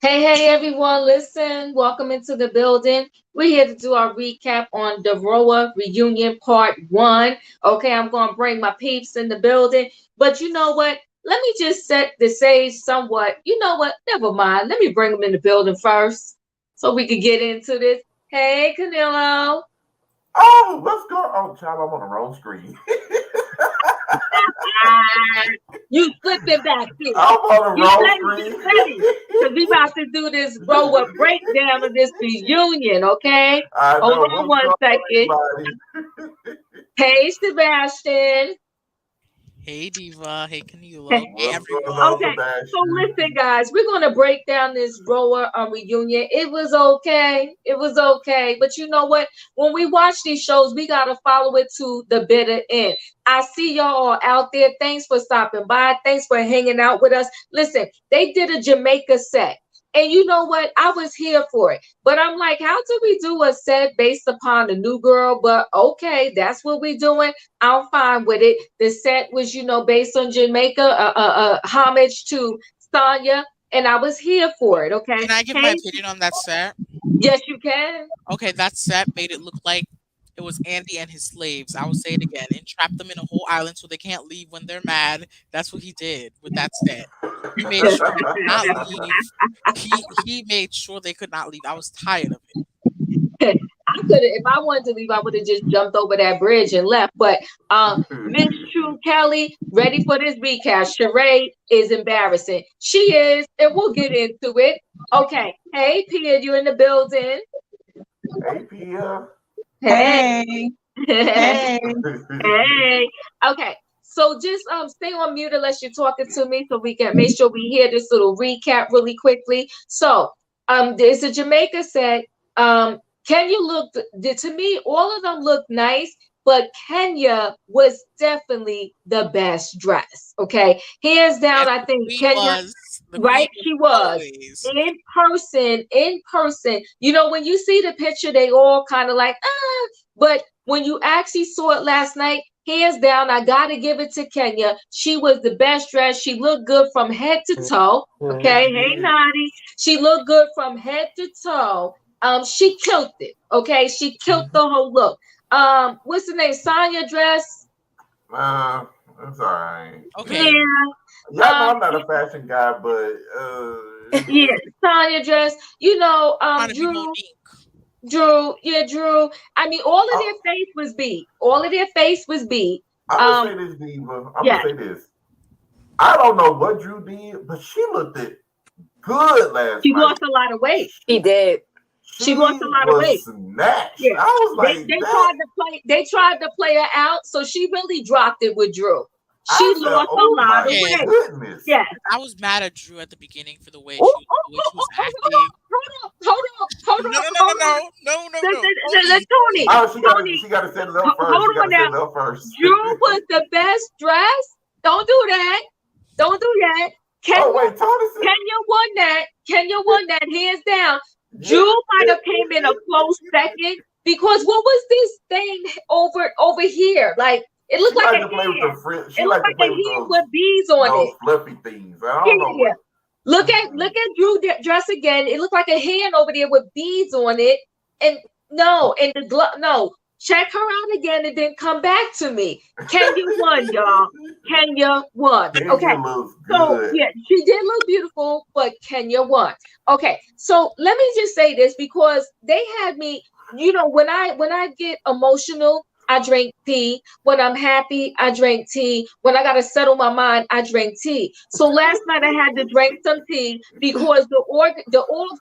Hey, everyone, listen, welcome into the building. We're here to do our recap on the RHOA Reunion Part 1. Okay, I'm going to bring my peeps in the building. But you know what? Let me just set the stage somewhat. You know what? Never mind. Let me bring them in the building first so we can get into this. Hey, Canelo. Oh, let's go. Oh, child, I'm on the wrong screen. Ah, you slipping back here. I'm on the Get wrong ready, get ready. Because we about to do this RHOA breakdown of this reunion, okay? I Hold know. on What's one going second. on, everybody? Hey, Sebastian. Hey Diva, hey Canelo, hey What's going everyone. on, Okay, so Sebastian? listen, guys, we're gonna break down this RHOA reunion. It was okay. It was okay. But you know what? When we watch these shows, we gotta follow it to the bitter end. I see y'all out there. Thanks for stopping by. Thanks for hanging out with us. Listen, they did a Jamaica set. And you know what? I was here for it. But I'm like, how do we do a set based upon the new girl? But okay, that's what we're doing. I'm fine with it. The set was, based on Jamaica, homage to Sanya, and I was here for it. Okay. Can I give my Hey, opinion on that set? yes, you can. Okay, that set made it look like it was Andy and his slaves. I will say it again, and trapped them in a whole island so they can't leave when they're mad. That's what he did with that set. He made sure they could not leave. He made sure they could not leave. I was tired of it. I could have, if I wanted to leave, I would have just jumped over that bridge and left. But Miss True Kelly, ready for this recap. Shereé is embarrassing. She is, and we'll get into it. Okay. Hey, Pia, you in the building? Hey, Pia. Hey. Hey, hey. Hey. Okay. So just stay on mute unless you're talking to me so we can make sure we hear this little recap really quickly. So there's a Jamaica set. Kenya looked to me, all of them looked nice, but Kenya was definitely the best dress. Okay. Hands Yes, down, I the think queen Kenya, was. The queen right? was She was always. in person. When you see the picture, they all kind of like, ah, but when you actually saw it last night, hands down, I gotta give it to Kenya. She was the best dressed. She looked good from head to toe. Yes, Okay, she hey did. Nadi. She looked good from head to toe. She killed it. Okay, she killed the whole look. What's the name? Sanya dress. That's all right. Okay, Yeah. Y'all know Um, I'm not a fashion guy, but yeah, Sanya dress. trying to be Drew. Monique. Drew. I mean, all of I, their face was beat. All of their face was beat. I'm gonna Um, say this, Diva. I'm gonna yes, say this. I don't know what Drew did, but she looked it good last she night. lost a lot of weight. He did. She lost She a lot of was weight. snatched. Yeah, I was they like, they that. tried to play. They tried to play her out, so she really dropped it with Drew. She I said, lost a oh lot of my Okay, weight. goodness. Yes. I was mad at Drew at the beginning for the way Oh, she, oh, the way oh, she oh, was oh, acting. hold No, on, no, no, no, hold on. no, no, no, no. Tony, Tony, Tony. Oh, Tony, she gotta set it up first. hold She on gotta set now. it up first. Drew was the best dressed. Don't do that. Don't do that. Oh Kenya wait, Tony said, Kenya won that. Kenya won that hands down. yeah. Drew might have came in a close second because what was this thing over here? Like it looked She like a like to play with the hand. fri- She It looked like to like a play with hand with beads on those it. fluffy things. I don't know Yeah. what. Look at Drew dress again. It looked like a hand over there with beads on it. And no, and the glove. No, check her out again and then come back to me. Kenya won, y'all. Kenya won. Kenya Okay. looks So good. yeah, she did look beautiful, but Kenya won. Okay, so let me just say this because they had me. When I get emotional, I drink tea. When I'm happy, I drink tea. When I gotta settle my mind, I drink tea. So last night I had to drink some tea because the org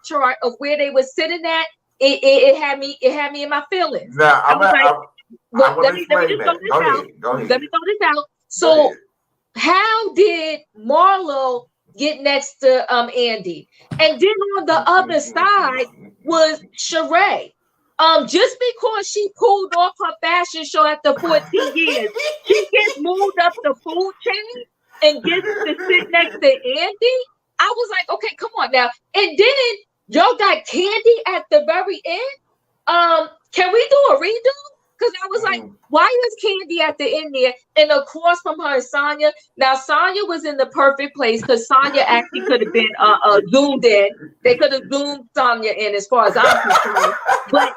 chart of where they were sitting at, it had me in my feelings. Now I was like, I but want let to me explain just throw that. Go this out. ahead. Go Let ahead. me throw this out. Go So ahead. how did Marlo get next to Andy? And then on the other side was Shereé. Just because she pulled off her fashion show after 14 years, she gets moved up the food chain and gets to sit next to Andy. I was like, okay, come on now. And then y'all got Kandi at the very end. Can we do a redo? Because I was like, why is Kandi at the end there? And across from her is Sanya. Now, Sanya was in the perfect place because Sanya actually could have been zoomed in. They could have zoomed Sanya in as far as I'm concerned. But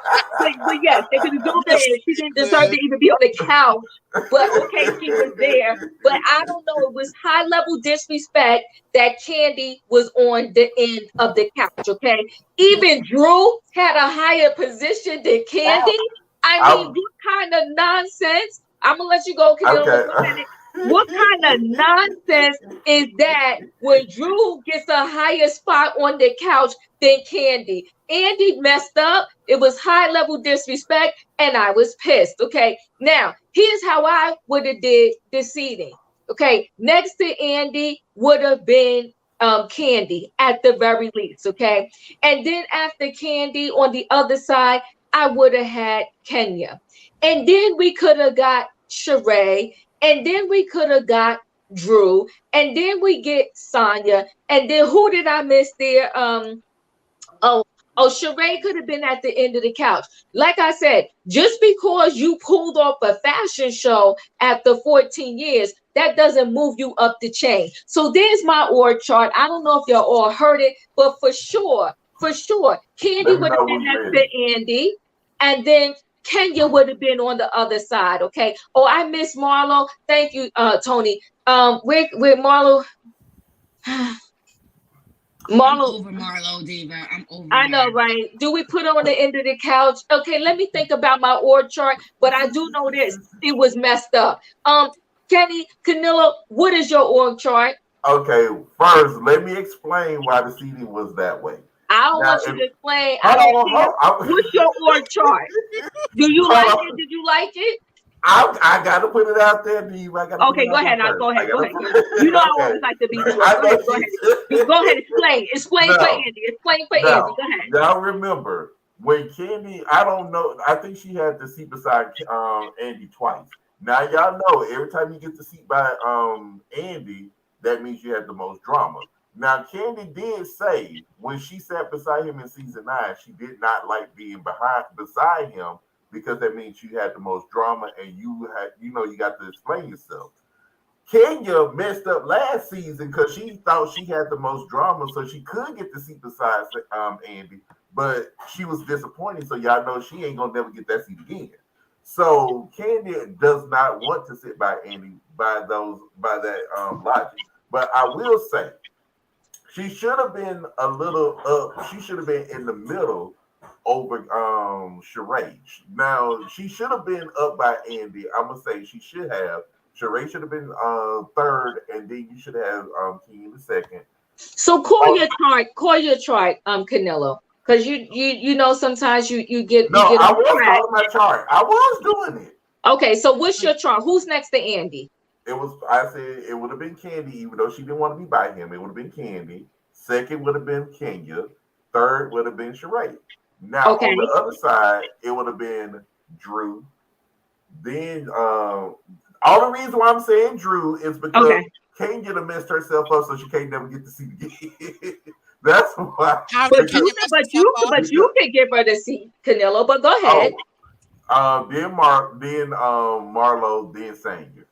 yes, they could have zoomed her in. She didn't deserve to even be on the couch. But okay, she was there. But I don't know. It was high level disrespect that Kandi was on the end of the couch. Okay. Even Drew had a higher position than Kandi. I mean, what kind of nonsense? I'm gonna let you go, Camille. Okay. What kind of nonsense is that when Drew gets a higher spot on the couch than Kandi? Andy messed up. It was high level disrespect, and I was pissed. Okay, now here's how I would have did the seating. Okay, next to Andy would have been Kandi at the very least. Okay, and then after Kandi on the other side, I would have had Kenya, and then we could have got Shereé. And then we could have got Drew, and then we get Sanya, and then who did I miss there? Shereé could have been at the end of the couch. Like I said, just because you pulled off a fashion show after 14 years, that doesn't move you up the chain. So there's my org chart. I don't know if y'all all heard it, but for sure, Kandi would have been next to Andy, and then Kenya would have been on the other side, okay? Oh, I miss Marlo. Thank you, Tony. With Marlo. I'm over Marlo, Diva. I'm over. I know, right? Do we put her on the end of the couch? Okay, let me think about my org chart, but I do know this. It was messed up. Kenny, Canelo, what is your org chart? Okay, first, let me explain why the seating was that way. I don't want you to explain. I don't care. What's your org chart? Do you like it? Did you like it? I got to put it out there, Dave. Okay, go ahead. Go ahead. You know I always like to be the one. Go ahead. Explain for Andy. Explain for Andy. Go ahead. Y'all remember when Kandi, I don't know, I think she had the seat beside Andy twice. Now y'all know every time you get the seat by Andy, that means you had the most drama. Now, Kandi did say when she sat beside him in season 9, she did not like being beside him because that means you had the most drama and you got to explain yourself. Kenya messed up last season because she thought she had the most drama, so she could get the seat beside Andy, but she was disappointed. So y'all know she ain't gonna never get that seat again. So Kandi does not want to sit by Andy by that logic. But I will say, she should have been a little up. She should have been in the middle over Shereé. Now, she should have been up by Andy. I'm going to say she should have. Shereé should have been third, and then you should have King in second. So call your chart, Canelo. Because you know sometimes you get No, you get I was calling my chart. I was doing it. Okay, so what's your chart? Who's next to Andy? I said it would have been Kandi, even though she didn't want to be by him. It would have been Kandi. Second would have been Kenya. Third would have been Shereé. Now on the other side, it would have been Drew. Then all the reason why I'm saying Drew is because Kenya done messed herself up, so she can't never get to see again. That's why. But you can give her the seat, Canelo. But go ahead. Then Marlo, then Sanya.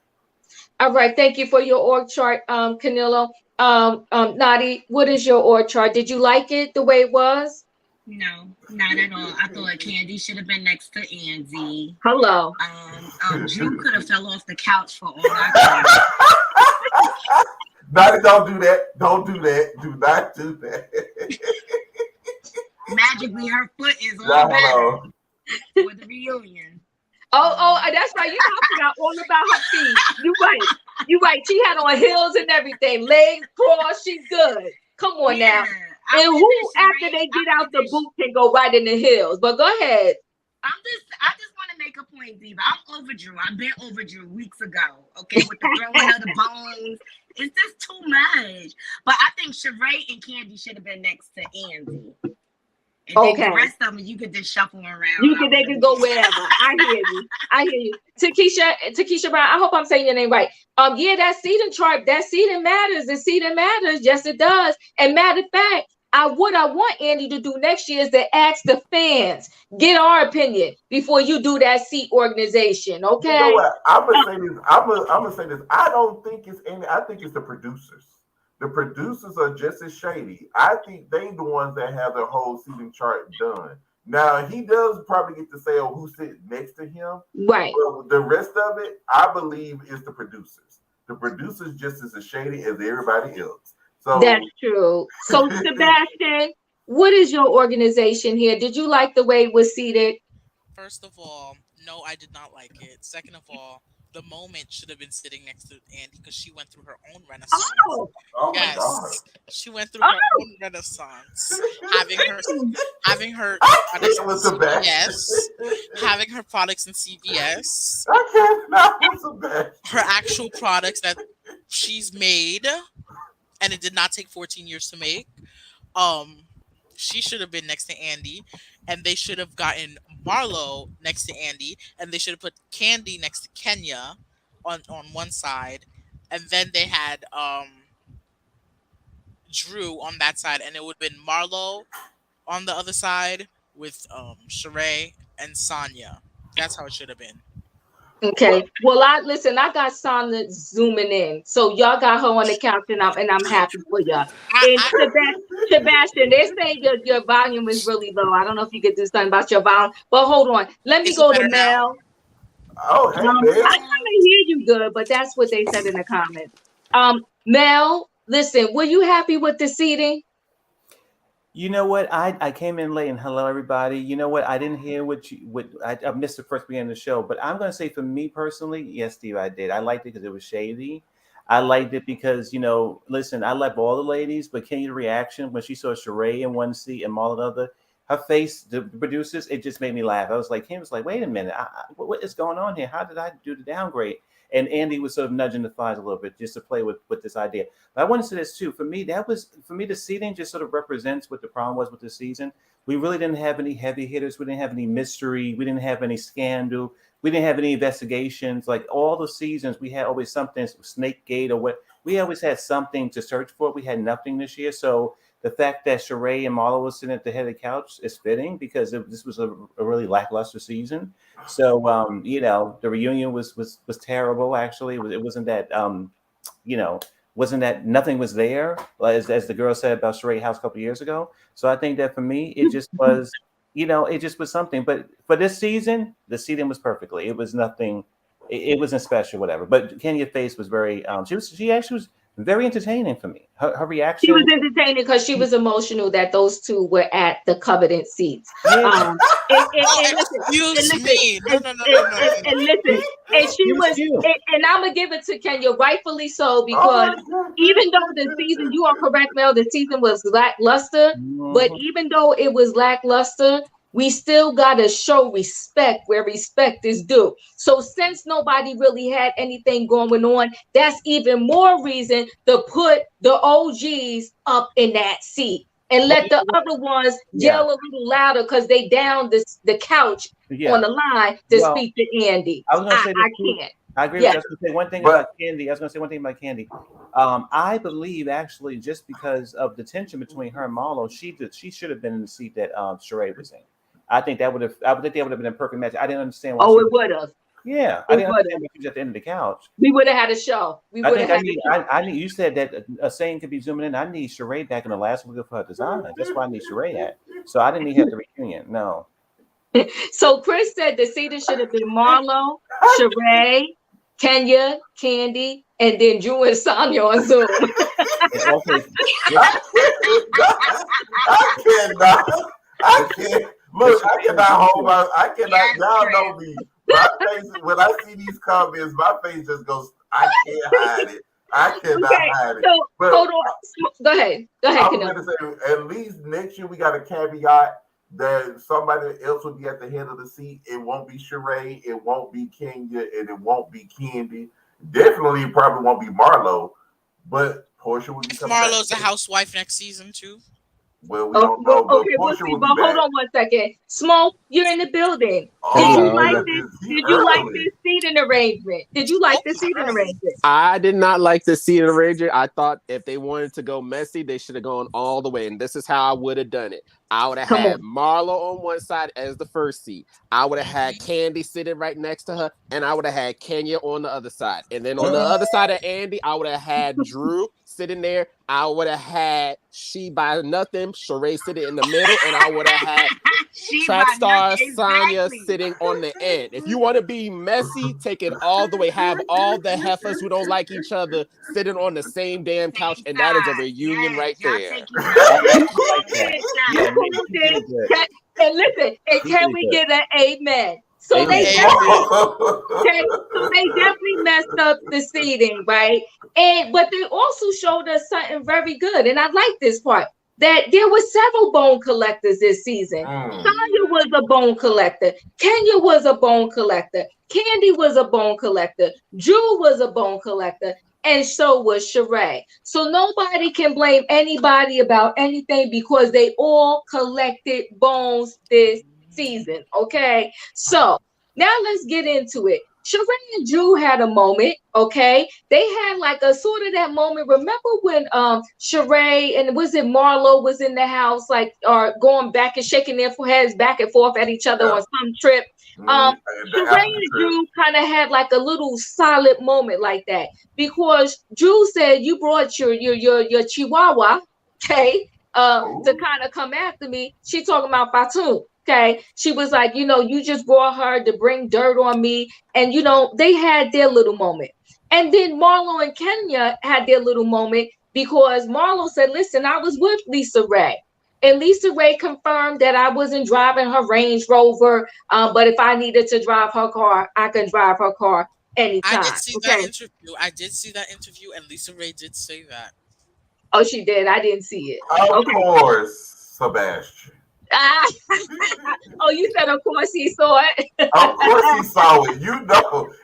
All right, thank you for your org chart, Canelo. Nadi, what is your org chart? Did you like it the way it was? No, not at all. I thought Kandi should have been next to Andy. Hello. Drew could have fell off the couch for all I care. Nadi, don't do that. Don't do that. Do not do that. Magically, her foot is all better for the reunion. Oh, that's right. You talking all about her feet. You right. She had on heels and everything. Legs crossed. She's good. Come on now. And who after they get out the boot can go right in the heels? But go ahead. I just want to make a point, Diva. I'm over Drew. I've been over Drew weeks ago. Okay, with the throwing of the bones. It's just too much. But I think Shereé and Kandi should have been next to Andy. And then the rest of them, you could just shuffle around. They can go wherever. I hear you. Takesha Brown, I hope I'm saying your name right. Yeah, that seating chart, that seating matters. The seating matters. Yes, it does. And matter of fact, what I want Andy to do next year is to ask the fans, get our opinion before you do that seat organization. You know Okay. what? I'm gonna say this. I'm gonna say this. I don't think it's any. I think it's the producers. The producers are just as shady. I think they the ones that have the whole seating chart done. Now he does probably get to say, "Oh, who's sitting next to him?" Right. But the rest of it, I believe, is the producers. The producers just as shady as everybody else. That's So true. So, Sebastian, what is your organization here? Did you like the way it was seated? First of all, no, I did not like it. Second of all, the moment should have been sitting next to Andy because she went through her own renaissance. Oh, oh my god. Yes, she went through her oh, own renaissance, having her having her I products can't in with Sebastian. CVS, having her products in CVS, I can't not with Sebastian. her actual products that she's made, and it did not take 14 years to make. Um, she should have been next to Andy, and they should have gotten Marlo next to Andy, and they should have put Kandi next to Kenya on one side, and then they had Drew on that side, and it would have been Marlo on the other side with Shereé and Sanya. That's how it should have been. okay. Well, I got Sana zooming in. So y'all got her on the couch and I'm happy for y'all. And I Sebastian, they say your volume is really low. I don't know if you could do something about your volume, but hold on. Let me is it go to better now? Mel. Oh, hey I man. can hear you good, but that's what they said in the comments. Mel, listen, were you happy with the seating? You know what? I came in late and hello everybody. You know what? I didn't hear what I missed the first beginning of the show, but I'm gonna say for me personally, yes, Steve, I did. I liked it because it was shady. I liked it because listen, I like all the ladies, but Kenya's reaction when she saw Shereé in one seat and Maul another, her face, the producers, it just made me laugh. I was like, Kim was like, wait a minute, what is going on here? How did I do the downgrade? And Andy was sort of nudging the thighs a little bit just to play with this idea. But I want to say this too. For me, the seating just sort of represents what the problem was with the season. We really didn't have any heavy hitters. We didn't have any mystery. We didn't have any scandal. We didn't have any investigations. Like all the seasons, we had always something, Snake Gate or what. We always had something to search for. We had nothing this year. So the fact that Shereé and Marlo was sitting at the head of the couch is fitting because this was a really lackluster season. So the reunion was terrible. Actually, it wasn't that wasn't that nothing was there as the girl said about Shereé House a couple of years ago. So I think that for me, it just was it just was something. But for this season, the season was perfectly. It was nothing. It wasn't special, whatever. But Kenya's face was very. She actually was very entertaining for me. Her She was reaction. entertaining because she was emotional that those two were at the coveted seats. Yeah, Oh, And listen, excuse me. No, no, no, no, no, no. and listen, and she she was was, cute. and I'm gonna give it to Kenya, rightfully so, Oh because my god. even though the season, you are correct, Mel, the season was lackluster, but Mhm. even though it was lackluster, we still gotta show respect where respect is due. So since nobody really had anything going on, that's even more reason to put the OGs up in that seat and let the other ones Yeah, yell a little louder because they down the couch on yeah. the line to Well, speak to Andy. I was going to say this I too. can't. I agree with Yeah. you. I was going to say one thing But about Candy. I was going to say one thing about Candy. I believe actually just because of the tension between her and Marlo, she should have been in the seat that Shereé was in. I think that would have. I would think they would have been a perfect match. I didn't understand why Oh, she. it would have. Yeah, I It didn't would have. understand why she was at the end of the couch. We would have had a show. We I would have think I had need. a show. I need. You said that a saying could be zooming in. I need Shereé back in the last week of her design. That's why I need Shereé at. So I didn't need her at the reunion. No. So Chris said the seating should have been Marlo, Shereé, Kenya, Kandi, and then Drew and Sanya on Zoom. Okay. I cannot. I can't. Look, I cannot hold my. I cannot. Yes, Y'all Chris. know me. My face when I see these comments, my face just goes. I can't hide it. I cannot Okay, hide it. so But hold on. Go ahead. Go ahead, I'm Kenya. going to say, at least next year we got a caveat that somebody else will be at the head of the seat. It won't be Shereé, it won't be Kenya, and it won't be Kandi. Definitely, it probably won't be Marlo, but Portia will be coming back. Marlo's a housewife next season too. Well, we don't know, but okay, we'll Portia see. will But be hold back. on one second. Smoke, you're in the building. Hello. Did you like this seating arrangement? Did you like the seating arrangement? I did not like the seat arranger. I thought if they wanted to go messy, they should have gone all the way. And this is how I would have done it. I would have Come had on. Marlo on one side as the first seat. I would have had Kandi sitting right next to her, and I would have had Kenya on the other side. And then on the other side of Andy, I would have had Drew sitting there. I would have had She by Nothing, Shereé sitting in the middle, and I would have had track star Sanya sitting on the end. If you want to be messy, take it all the way. Have all the heifers who don't like each other sitting on the same damn couch, and that is a reunion right there. And listen, and can we get an amen? So Amen. they definitely messed up the seating, right? But they also showed us something very good, and I like this part. That there were several bone collectors this season. Sanya was a bone collector. Kenya was a bone collector. Kandi was a bone collector. Drew was a bone collector. And so was Shereé. So nobody can blame anybody about anything because they all collected bones this season. Okay. So now let's get into it. Sheree and Drew had a moment, okay? They had like a sort of that moment. Remember when Shereé and was it Marlo was in the house, like going back and shaking their heads back and forth at each other on some trip? Sheree and Drew kind of had like a little solid moment like that because Drew said you brought your chihuahua, okay, to kind of come after me. She talking about Fatou. Okay, she was like, you just brought her to bring dirt on me. And, they had their little moment. And then Marlo and Kenya had their little moment because Marlo said, listen, I was with Lisa Ray. And Lisa Ray confirmed that I wasn't driving her Range Rover. But if I needed to drive her car, I can drive her car anytime. I did see that interview. And Lisa Ray did say that. Oh, she did. I didn't see it. Of course, Sebastian. Oh, you said of course he saw it. Of course he saw it.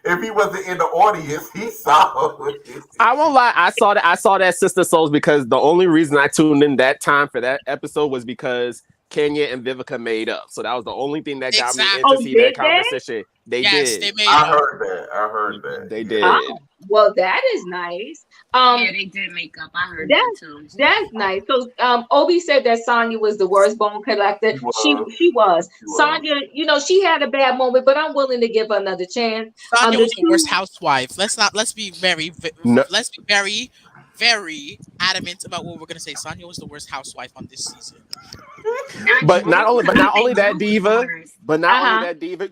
If he wasn't in the audience, he saw it. I won't lie. I saw that Sister Souls because the only reason I tuned in that time for that episode was because Kenya and Vivica made up. So that was the only thing that got me in to see that conversation. They did. They made I heard that. They did. Oh, well, that is nice. Yeah, they did make up. I heard that too. That's nice. So Obi said that Sanya was the worst bone collector. She was. Sanya, she had a bad moment, but I'm willing to give her another chance. Sanya was the worst housewife. Let's be very very adamant about what we're gonna say. Sanya was the worst housewife on this season. But not only that diva,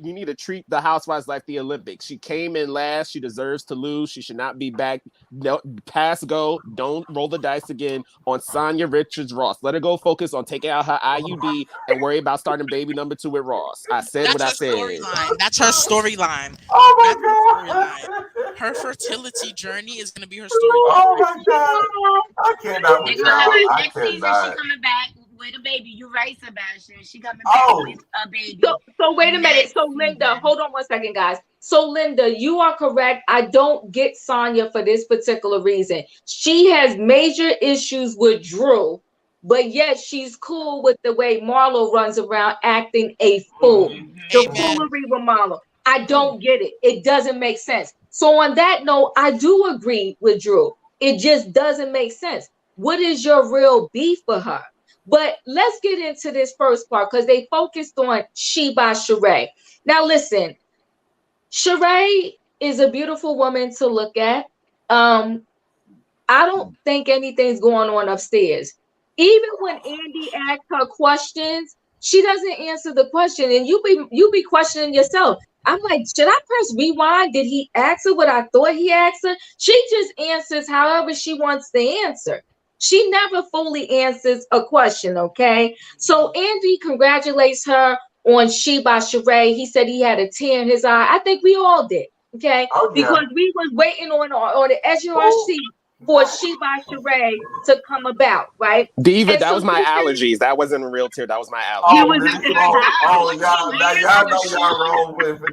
you need to treat the housewives like the Olympics. She came in last. She deserves to lose. She should not be back. No, pass go. Don't roll the dice again on Sanya Richards Ross. Let her go focus on taking out her IUD and worry about starting baby number 2 with Ross. I said what I said. That's her storyline. Oh my God. Her fertility journey is going to be her storyline. Oh my God. I cannot. Next season, she coming back with a baby. You're right, Sebastian. She coming back with a baby. So wait a minute. So Linda, hold on one second, guys. So Linda, you are correct. I don't get Sanya for this particular reason. She has major issues with Drew, but yet she's cool with the way Marlo runs around acting a fool. The foolery with Marlo. I don't get it. It doesn't make sense. So on that note, I do agree with Drew. It just doesn't make sense. What is your real beef for her? But let's get into this first part because they focused on She by Shereé. Now listen, Shereé is a beautiful woman to look at. I don't think anything's going on upstairs. Even when Andy asks her questions, she doesn't answer the question, and you be questioning yourself. I'm like, should I press rewind? Did he ask her what I thought he asked her? She just answers however she wants to answer. She never fully answers a question, okay? So Andy congratulates her on She by Shereé. He said he had a tear in his eye. I think we all did, okay? Oh, yeah. Because we was waiting on the edge of our seat for She by Shereé to come about, right? Diva, that was my allergies. That wasn't a real tear. That was my allergies.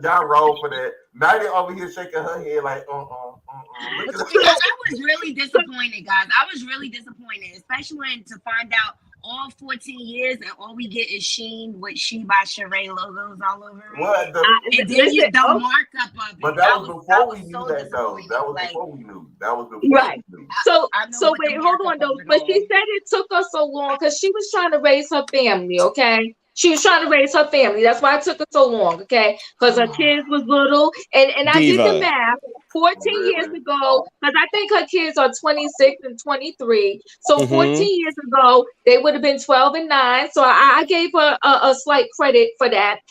Y'all wrong for that. Now they over here shaking her head like, I was really disappointed, guys. I was really disappointed, especially when to find out all 14 years and all we get is Sheen with She by Shereé logos all over it. What the? And then you the markup of it. But that was before we knew so that, though. That was like, before we knew. That was before Right. we knew. So I know so what the wait, hold on markup though. of it But all. she said it took her so long because she was trying to raise her family, okay? She was trying to raise her family. That's why it took her so long, okay? Because her kids was little. And I did the Diva. math 14 years ago, because I think her kids are 26 and 23. So 14 years ago, they would have been 12 and 9. So I gave her a slight credit for that.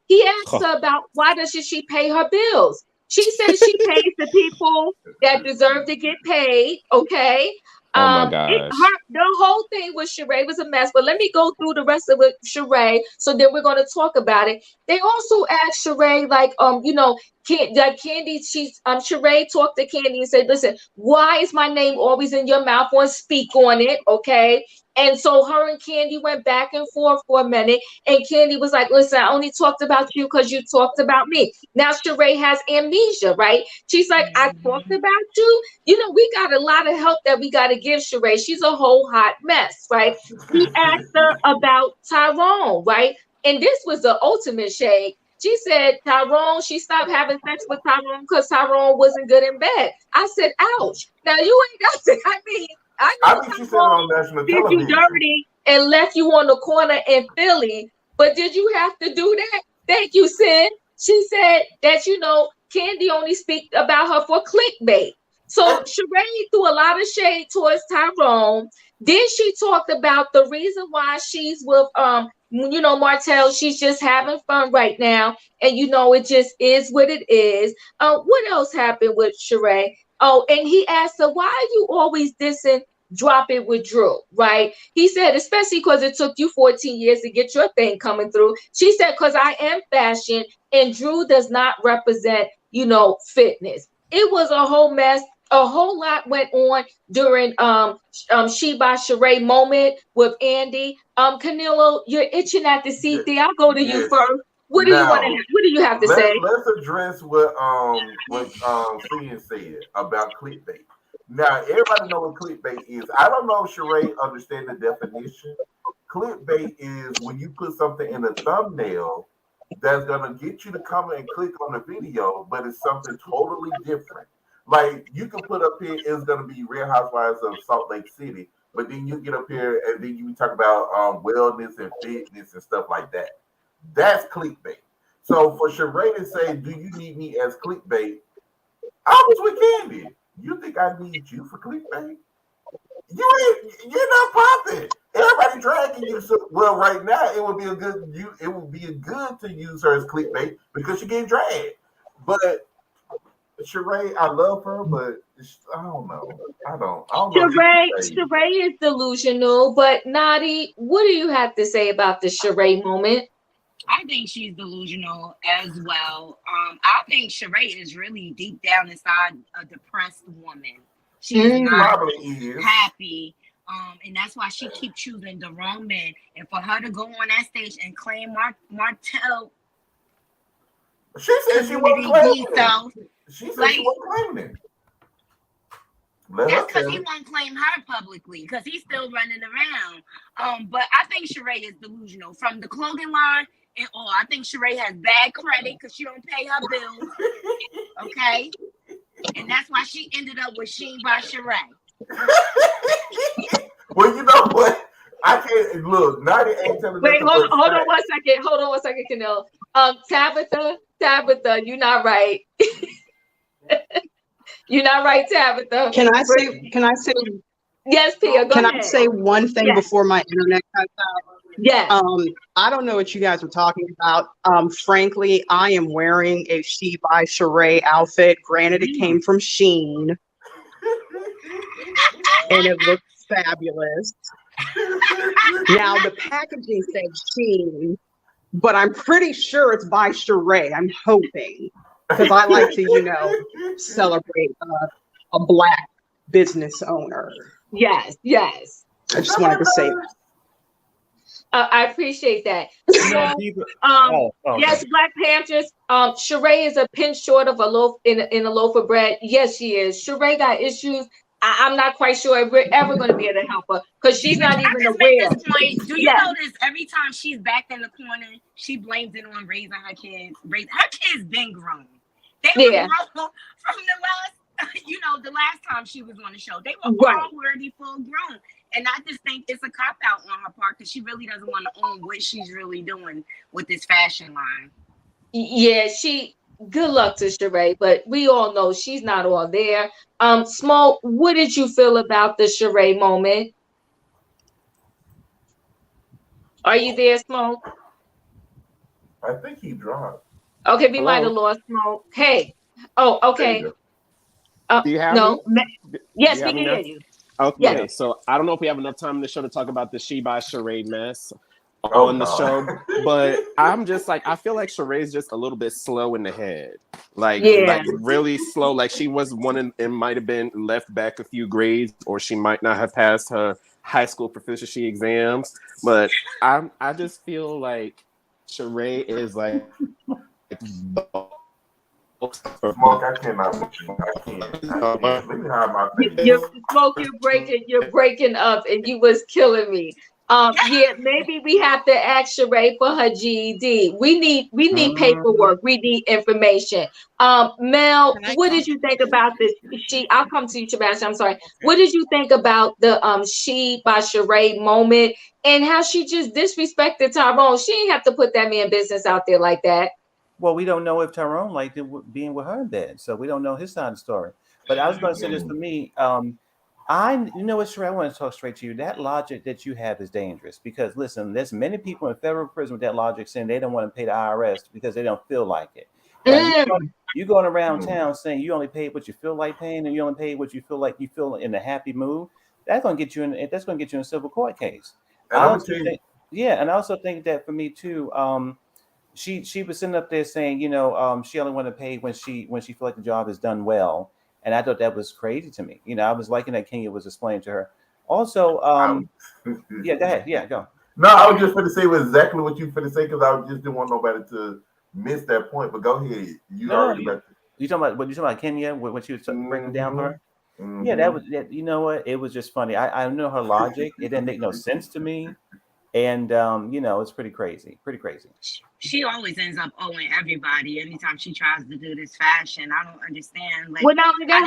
He asked her about why doesn't she pay her bills? She said she pays the people that deserve to get paid, okay? Oh my gosh. The whole thing with Shereé was a mess, but let me go through the rest of it, Shereé, so then we're going to talk about it. They also asked Shereé, like, Kandi, Shereé talked to Kandi and said, listen, why is my name always in your mouth? On speak on it, okay? And so her and Kandi went back and forth for a minute, and Kandi was like, listen, I only talked about you because you talked about me. Now Shereé has amnesia, right? She's like, I talked about you. We got a lot of help that we got to give Shereé. She's a whole hot mess, right? He asked her about Tyrone, right? And this was the ultimate shade. She said Tyrone, she stopped having sex with Tyrone because Tyrone wasn't good in bed. I said, ouch. Now you ain't got to, I know she said on national did you television. dirty and left you on the corner in Philly, but did you have to do that? Thank you, Sin. She said that, Kandi only speak about her for clickbait. So Shereé threw a lot of shade towards Tyrone. Then she talked about the reason why she's with Martell. She's just having fun right now, and it just is what it is. What else happened with Shereé? Oh, and he asked her, why are you always dissing Drop It with Drew, right? He said, especially because it took you 14 years to get your thing coming through. She said, because I am fashion and Drew does not represent, fitness. It was a whole mess. A whole lot went on during She by Shereé moment with Andy. Canelo, you're itching at the seat there. I'll go to you first. What do you have to say? Let's address what Sanya said about clickbait. Now, everybody knows what clickbait is. I don't know if Shereé understands the definition. Clickbait is when you put something in a thumbnail that's gonna get you to come and click on the video, but it's something totally different. Like you can put up here, it's gonna be Real Housewives of Salt Lake City, but then you get up here and then you talk about wellness and fitness and stuff like that. That's clickbait. So for Shereé to say, "Do you need me as clickbait?" I was with Kandi. You think I need you for clickbait? You're not popping. Everybody dragging you. So, well, right now it would be good to use her as clickbait because she getting dragged. But Shereé, I love her, but I don't know. I don't know. Shereé is delusional, but Nadi, what do you have to say about the Shereé moment? I think she's delusional as well. I think Shereé is really deep down inside a depressed woman. She's not happy. And that's why she keeps choosing the wrong man. And for her to go on that stage and claim Martell, she said she wasn't claiming it. She said she wasn't claiming it. That's because he won't claim her publicly because he's still running around. But I think Shereé is delusional from the clothing line and all. I think Shereé has bad credit because she don't pay her bills. Okay, and that's why she ended up with She by Shereé. Well, you know what? I can't look. Nadia ain't telling. Wait, hold on one second, Canelo. Tabitha, you're not right. You're not right, Tabitha. Can I say? Yes, Pia. Go ahead. Can I say one thing before my internet cuts out? Yes. I don't know what you guys were talking about. Frankly, I am wearing a She by Shereé outfit. Granted, it came from Shein, and it looks fabulous. Now the packaging says Shein, but I'm pretty sure it's by Shereé. I'm hoping because I like to, celebrate a Black business owner. Yes. I just wanted to say that. I appreciate that. Yes, Black Panthers. Shereé is a pinch short of a loaf in a loaf of bread. Yes, she is. Shereé got issues. I'm not quite sure if we're ever going to be able to help her because she's not even just make aware. this point. Do you notice every time she's backed in the corner, she blames it on raising her kids? Her kids been grown. They were grown from the last time she was on the show. They were already full grown. And I just think it's a cop out on her part because she really doesn't want to own what she's really doing with this fashion line. Yeah, good luck to Shereé, but we all know she's not all there. Smoke, what did you feel about the Shereé moment? Are you there, Smoke? I think he dropped. Okay, we might have lost Smoke. Hey. Oh, okay. Do you have no. me? Yes, we can hear you. Okay, so I don't know if we have enough time in the show to talk about the She by Shereé mess on the show, but I'm just like, I feel like Sheree's just a little bit slow in the head, like really slow. Like she was one and might have been left back a few grades, or she might not have passed her high school proficiency exams. But I just feel like Shereé is like. Smoke, I cannot with you. I can't. Let me hide my face. Smoke, you're breaking up, and you was killing me. Maybe we have to ask Shereé for her GED. We need paperwork. We need information. Mel, what did you think about this? I'll come to you, Sebastian. I'm sorry. Okay. What did you think about the She by Shereé moment and how she just disrespected Tyrone? She didn't have to put that man business out there like that. Well, we don't know if Tyrone liked it being with her then, so we don't know his side of the story. But I was going to say this for me. You know what, Shereé, I want to talk straight to you. That logic that you have is dangerous because, listen, there's many people in federal prison with that logic saying they don't want to pay the IRS because they don't feel like it. You going around town saying you only pay what you feel like paying, and you only pay what you feel like you feel in a happy mood. That's going to get you in. That's going to get you in a civil court case. And I also think that for me too. She was sitting up there saying, she only want to pay when she feel like the job is done well, and I thought that was crazy to me. I was liking that Kenya was explaining to her. Also, go ahead. Yeah, go. No, I was just going to say exactly what you were going to say because I just didn't want nobody to miss that point. But go ahead. You talking about Kenya? What she was breaking down for her? Mm-hmm. Yeah, that was. You know what? It was just funny. I know her logic. It didn't make no sense to me. And it's pretty crazy. She always ends up owing everybody anytime she tries to do this fashion. I don't understand. Like, I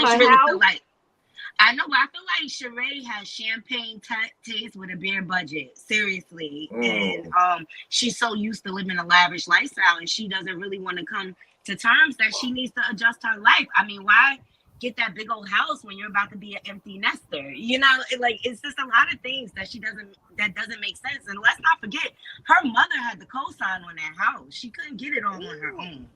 just really feel like I feel like Shereé has champagne taste with a beer budget. Seriously. And she's so used to living a lavish lifestyle, and she doesn't really want to come to terms that she needs to adjust her life. I mean, why get that big old house when you're about to be an empty nester? It's just a lot of things that doesn't make sense. And let's not forget, her mother had the co-sign on that house. She couldn't get it all on her own.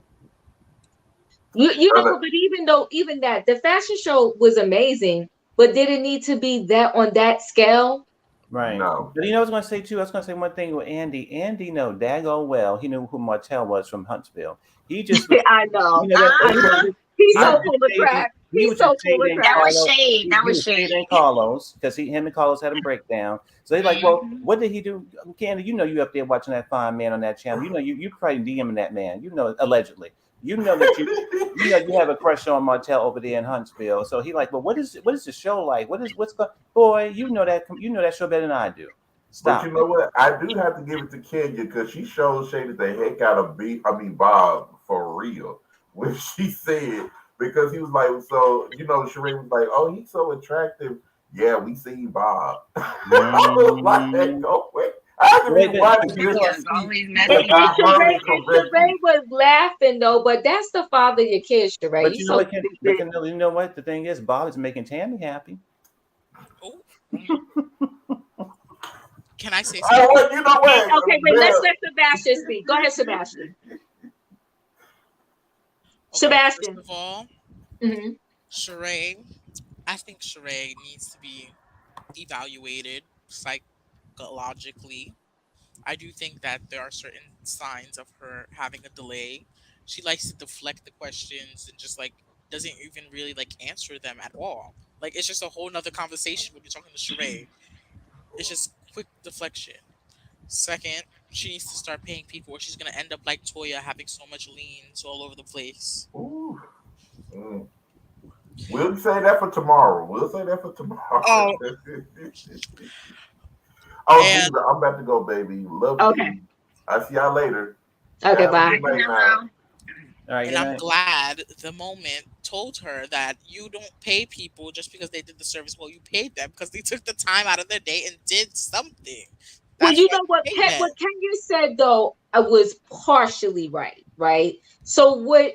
But even that, the fashion show was amazing, but did it need to be that on that scale? Right. No. But I was going to say too. I was going to say one thing with Andy. Andy know daggone well. He knew who Martell was from Huntsville. He just. I know. He's so full of crap. He's so full of crap. That was shade. And Carlos, because him and Carlos had a breakdown. So they're like, well, what did he do? Kandi, you up there watching that fine man on that channel. You probably DMing that man. Allegedly. That you have a crush on Martell over there in Huntsville. So he like, well, what is the show like? What's the boy? You know that show better than I do. Stop. But you know what? I do have to give it to Kenya because she shaded the heck out of Bob for real when she said, because he was like, so Shereé was like, oh, he's so attractive. Yeah, we seen Bob. I was like, go away. Shereé was laughing though, but that's the father of your kids, Shereé. But you know what? The thing is, Bob is making Tammy happy. Oh. Can I say something? Okay, wait. Let's let Sebastian speak. Go ahead, Sebastian. Sebastian. First of all, Shereé, I think Shereé needs to be evaluated psychologically. I do think that there are certain signs of her having a delay. She likes to deflect the questions and just doesn't even really answer them at all. It's just a whole nother conversation when you're talking to Shereé. It's just quick deflection. Second, she needs to start paying people or she's going to end up like Toya, having so much liens all over the place. We'll say that for tomorrow. We'll say that for tomorrow. Oh, Oh, and Diva, I'm about to go, baby. Love Okay. you. I'll see y'all later. Okay, Have a bye. good night now. Uh-huh. All right, and good I'm night. glad the moment told her that you don't pay people just because they did the service well. You paid them because they took the time out of their day and did something. Well, That's you why know what you pay them. Kenya said though, I was partially right, right? So what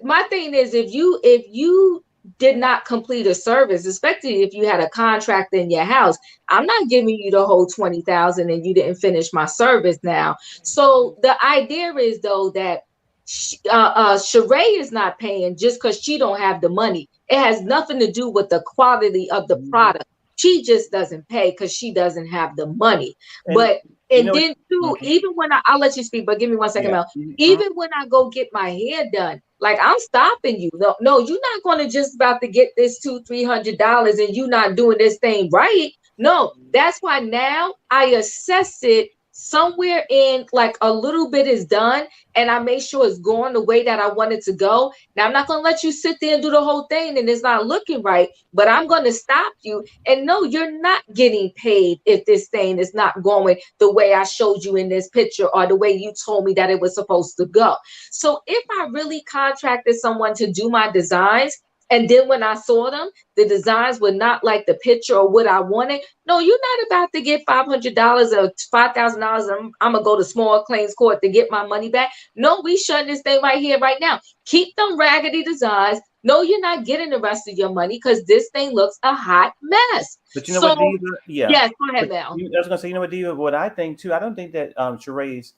my thing is, if you did not complete a service, especially if you had a contract in your house, I'm not giving you the whole 20,000 and you didn't finish my service now. So the idea is though that Shereé is not paying just because she don't have the money. It has nothing to do with the quality of the Mhm. product. She just doesn't pay because she doesn't have the money. And But you and know what? then too, Mhm. even when I'll let you speak, but give me 1 second, Yeah. Mel. Mhm. Even when I go get my hair done, like I'm stopping you. No, no, you're not gonna just about to get this $200-300 and you not doing this thing right. No, that's why now I assess it somewhere in like a little bit is done and I make sure it's going the way that I want it to go. Now I'm not gonna let you sit there and do the whole thing and it's not looking right, but I'm gonna stop you. And no, you're not getting paid if this thing is not going the way I showed you in this picture or the way you told me that it was supposed to go. So if I really contracted someone to do my designs, and then when I saw them, the designs were not like the picture or what I wanted. No, you're not about to get $500 or $5,000. I'm gonna go to small claims court to get my money back. No, we shutting this thing right here, right now. Keep them raggedy designs. No, you're not getting the rest of your money because this thing looks a hot mess. But you know So, what, Diva? Yeah. yes, go ahead, But Mel. I was gonna say, you know what, Diva? What I think too. I don't think that Sheree's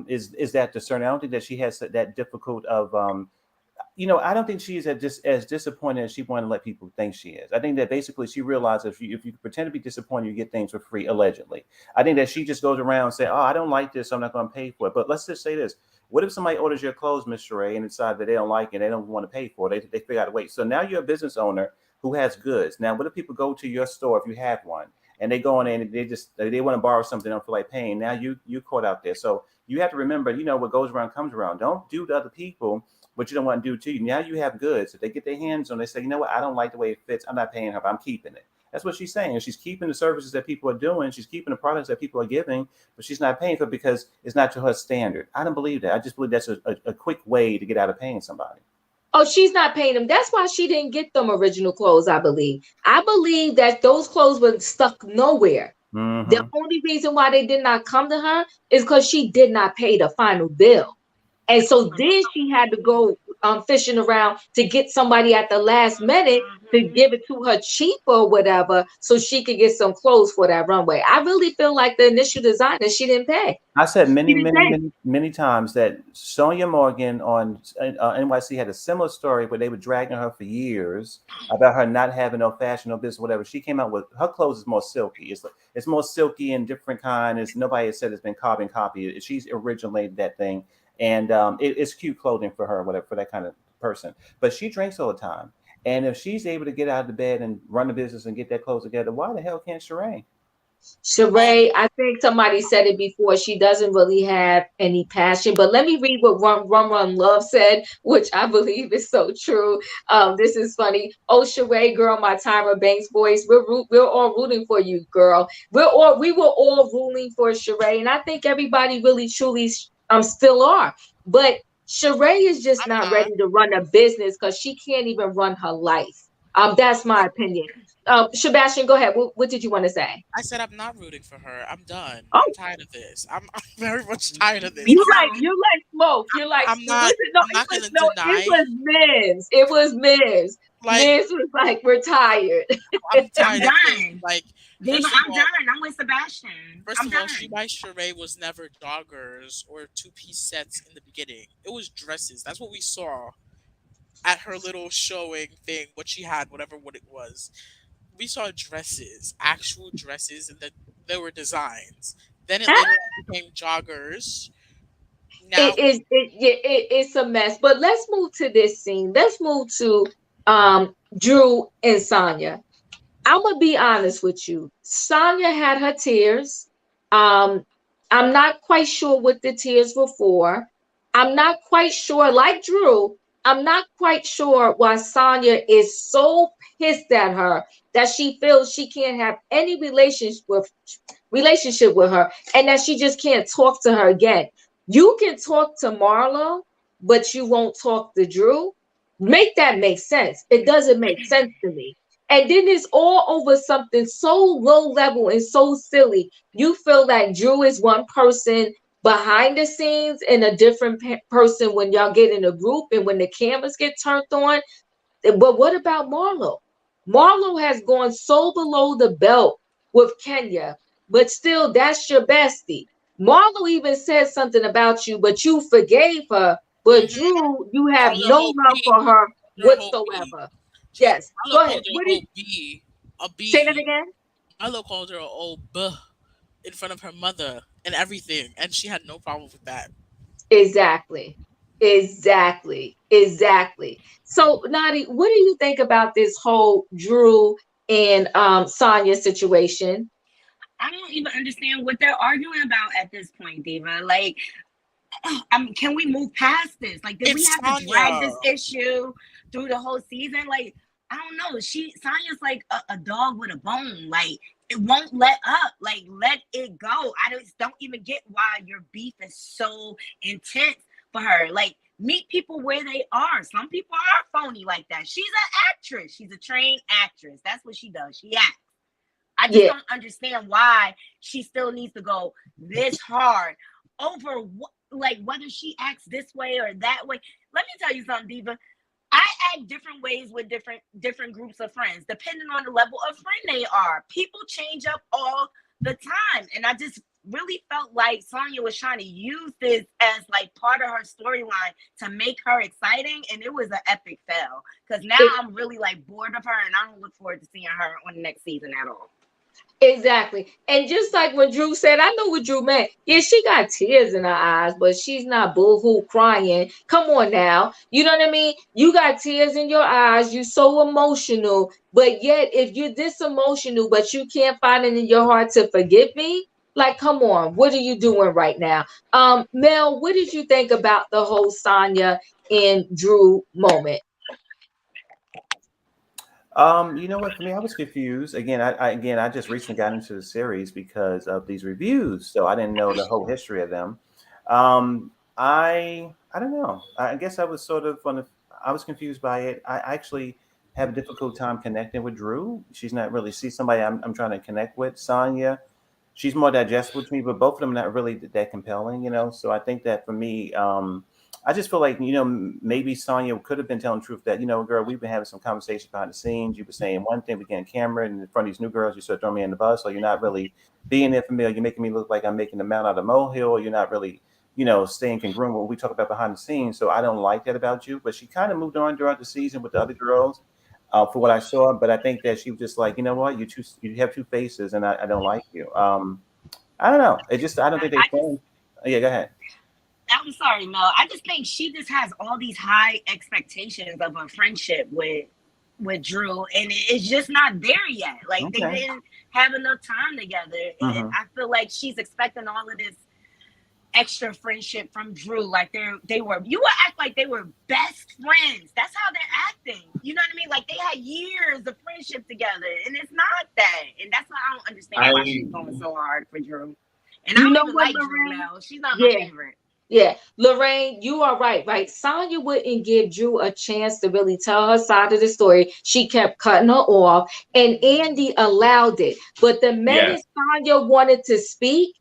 is that discerning. I don't think that she has that difficult of I don't think she is as disappointed as she wanted to let people think she is. I think that basically she realizes if you pretend to be disappointed, you get things for free, allegedly. I think that she just goes around saying, "Oh, I don't like this, so I'm not going to pay for it." But let's just say this: what if somebody orders your clothes, Miss Shereé, and decide that they don't like it, they don't want to pay for it, they figure out a way. So now you're a business owner who has goods. Now, what if people go to your store if you have one? And they go in and they want to borrow something, they don't feel like paying. Now you caught out there. So you have to remember, what goes around comes around. Don't do to other people what you don't want to do to you. Now you have goods. If they get their hands on, they say, you know what, I don't like the way it fits. I'm not paying her, but I'm keeping it. That's what she's saying. She's keeping the services that people are doing. She's keeping the products that people are giving, but she's not paying for it because it's not to her standard. I don't believe that. I just believe that's a quick way to get out of paying somebody. Oh, she's not paying them. That's why she didn't get them original clothes, I believe. I believe that those clothes were stuck nowhere. The Mm-hmm. only reason why they did not come to her is because she did not pay the final bill. And so then she had to go fishing around to get somebody at the last minute to give it to her cheap or whatever so she could get some clothes for that runway. I really feel like the initial designer, she didn't pay. I said She many, didn't many, pay. many, many times that Sonia Morgan on NYC had a similar story where they were dragging her for years about her not having no fashion, no business, whatever. She came out with her clothes is more silky. It's more silky and different kind. It's nobody has said it's been carbon copy. She's originated that thing, and it's cute clothing for her, whatever, for that kind of person. But she drinks all the time, and if she's able to get out of the bed and run the business and get that clothes together, why the hell can't Shereé? Um, Shereé, I think somebody said it before. She doesn't really have any passion. But let me read what Run Love said, which I believe is so true. This is funny. Oh, Shereé, girl, my Tyra Banks voice. We're all rooting for you, girl. We were all rooting for Shereé, and I think everybody really truly still are. But Shereé is just I'm not not. ready to run a business because she can't even run her life. That's my opinion. Sebastian, go ahead. What did you want to say? I said I'm not rooting for her. I'm done. I'm Oh, tired of this. I'm very much tired of Me this. you like smoke. You like I'm not. listen. No, I'm not gonna it deny. was Miz. It was Miz. Like Miz was like, we're tired. I'm I'm tired of this. done. Like Diva, first of I'm all, done. I'm with Sebastian. I'm She done. by Sheree was never joggers or two-piece sets in the beginning. It was dresses. That's what we saw at her little showing thing. What she had, what it was. We saw dresses, actual dresses, and that there were designs. Then it later on became joggers. Now, It's a mess. But let's move to this scene. Let's move to Drew and Sanya. I'm gonna be honest with you. Sanya had her tears. Um, I'm not quite sure what the tears were for. I'm not quite sure, like Drew, I'm not quite sure why Sanya is so pissed at her that she feels she can't have any relationship with her and that she just can't talk to her again. You can talk to Marlo, but you won't talk to Drew. Make that make sense. It doesn't make sense to me. And then it's all over something so low level and so silly. You feel like Drew is one person behind the scenes and a different person when y'all get in a group and when the cameras get turned on. But what about Marlo? Marlo has gone so below the belt with Kenya, but still, that's your bestie. Marlo even said something about you, but you forgave her. But Drew, you have Called her a no whole love B. for her Her a whole B. whatsoever. She Yes, Marlo go called ahead. her What a did whole B. A say that B. again? Marlo called her a old buh in front of her mother and everything, and she had no problem with that. Exactly. Exactly. So, Nadi, what do you think about this whole Drew and Sonya situation? I don't even understand what they're arguing about at this point, Diva. Like, can we move past this? Like, did we It's have to drag Sonya. this issue through the whole season? Like, I don't know. Sonya's like a dog with a bone. Like, it won't let up. Like, let it go. I just don't even get why your beef is so intense for her. Like, meet people where they are. Some people are phony like that. She's an actress. She's a trained actress. That's what she does. She acts. I just Yeah. don't understand why she still needs to go this hard over like whether she acts this way or that way. Let me tell you something, Diva. I act different ways with different groups of friends, depending on the level of friend they are. People change up all the time, and I just really felt like Sonya was trying to use this as like part of her storyline to make her exciting, and it was an epic fail. Because now I'm really like bored of her, and I don't look forward to seeing her on the next season at all. Exactly. And just like when Drew said, I know what Drew meant. Yeah, she got tears in her eyes, but she's not boo-hoo crying. Come on now. You know what I mean? You got tears in your eyes. You're so emotional. But yet, if you're this emotional, but you can't find it in your heart to forgive me, like, come on. What are you doing right now? Mel, what did you think about the whole Sonya and Drew moment? You know what? For me, I was confused. Again, I just recently got into the series because of these reviews, so I didn't know the whole history of them. I don't know. I guess I was sort of I was confused by it. I actually have a difficult time connecting with Drew. She's somebody I'm trying to connect with. Sonya, she's more digestible to me, but both of them not really that compelling, you know. So I think that for me, I just feel like, maybe Sonya could have been telling the truth that, girl, we've been having some conversations behind the scenes. You were saying one thing, we get on camera, and in front of these new girls, you start throwing me in the bus, or you're not really being there for me, or you're making me look like I'm making the mount out of the molehill, or you're not really, staying congruent with what we talk about behind the scenes. So I don't like that about you. But she kind of moved on throughout the season with the other girls, for what I saw. But I think that she was just like, you know what, you have two faces, and I don't like you. I don't know. I don't think they planned. Yeah, go ahead. I'm sorry, Mel. I just think she just has all these high expectations of a friendship with Drew, and it's just not there yet. Like they Okay. didn't have enough time together, and I feel like she's expecting all of this extra friendship from Drew. Like you would act like they were best friends. That's how they're acting. You know what I mean? Like they had years of friendship together, and it's not that. And that's why I don't understand why she's going so hard for Drew. And I don't even like Drew now. She's not my favorite. Yeah, Lorraine, you are right? Sonya wouldn't give Drew a chance to really tell her side of the story. She kept cutting her off, and Andy allowed it. But the minute Sonya wanted to speak,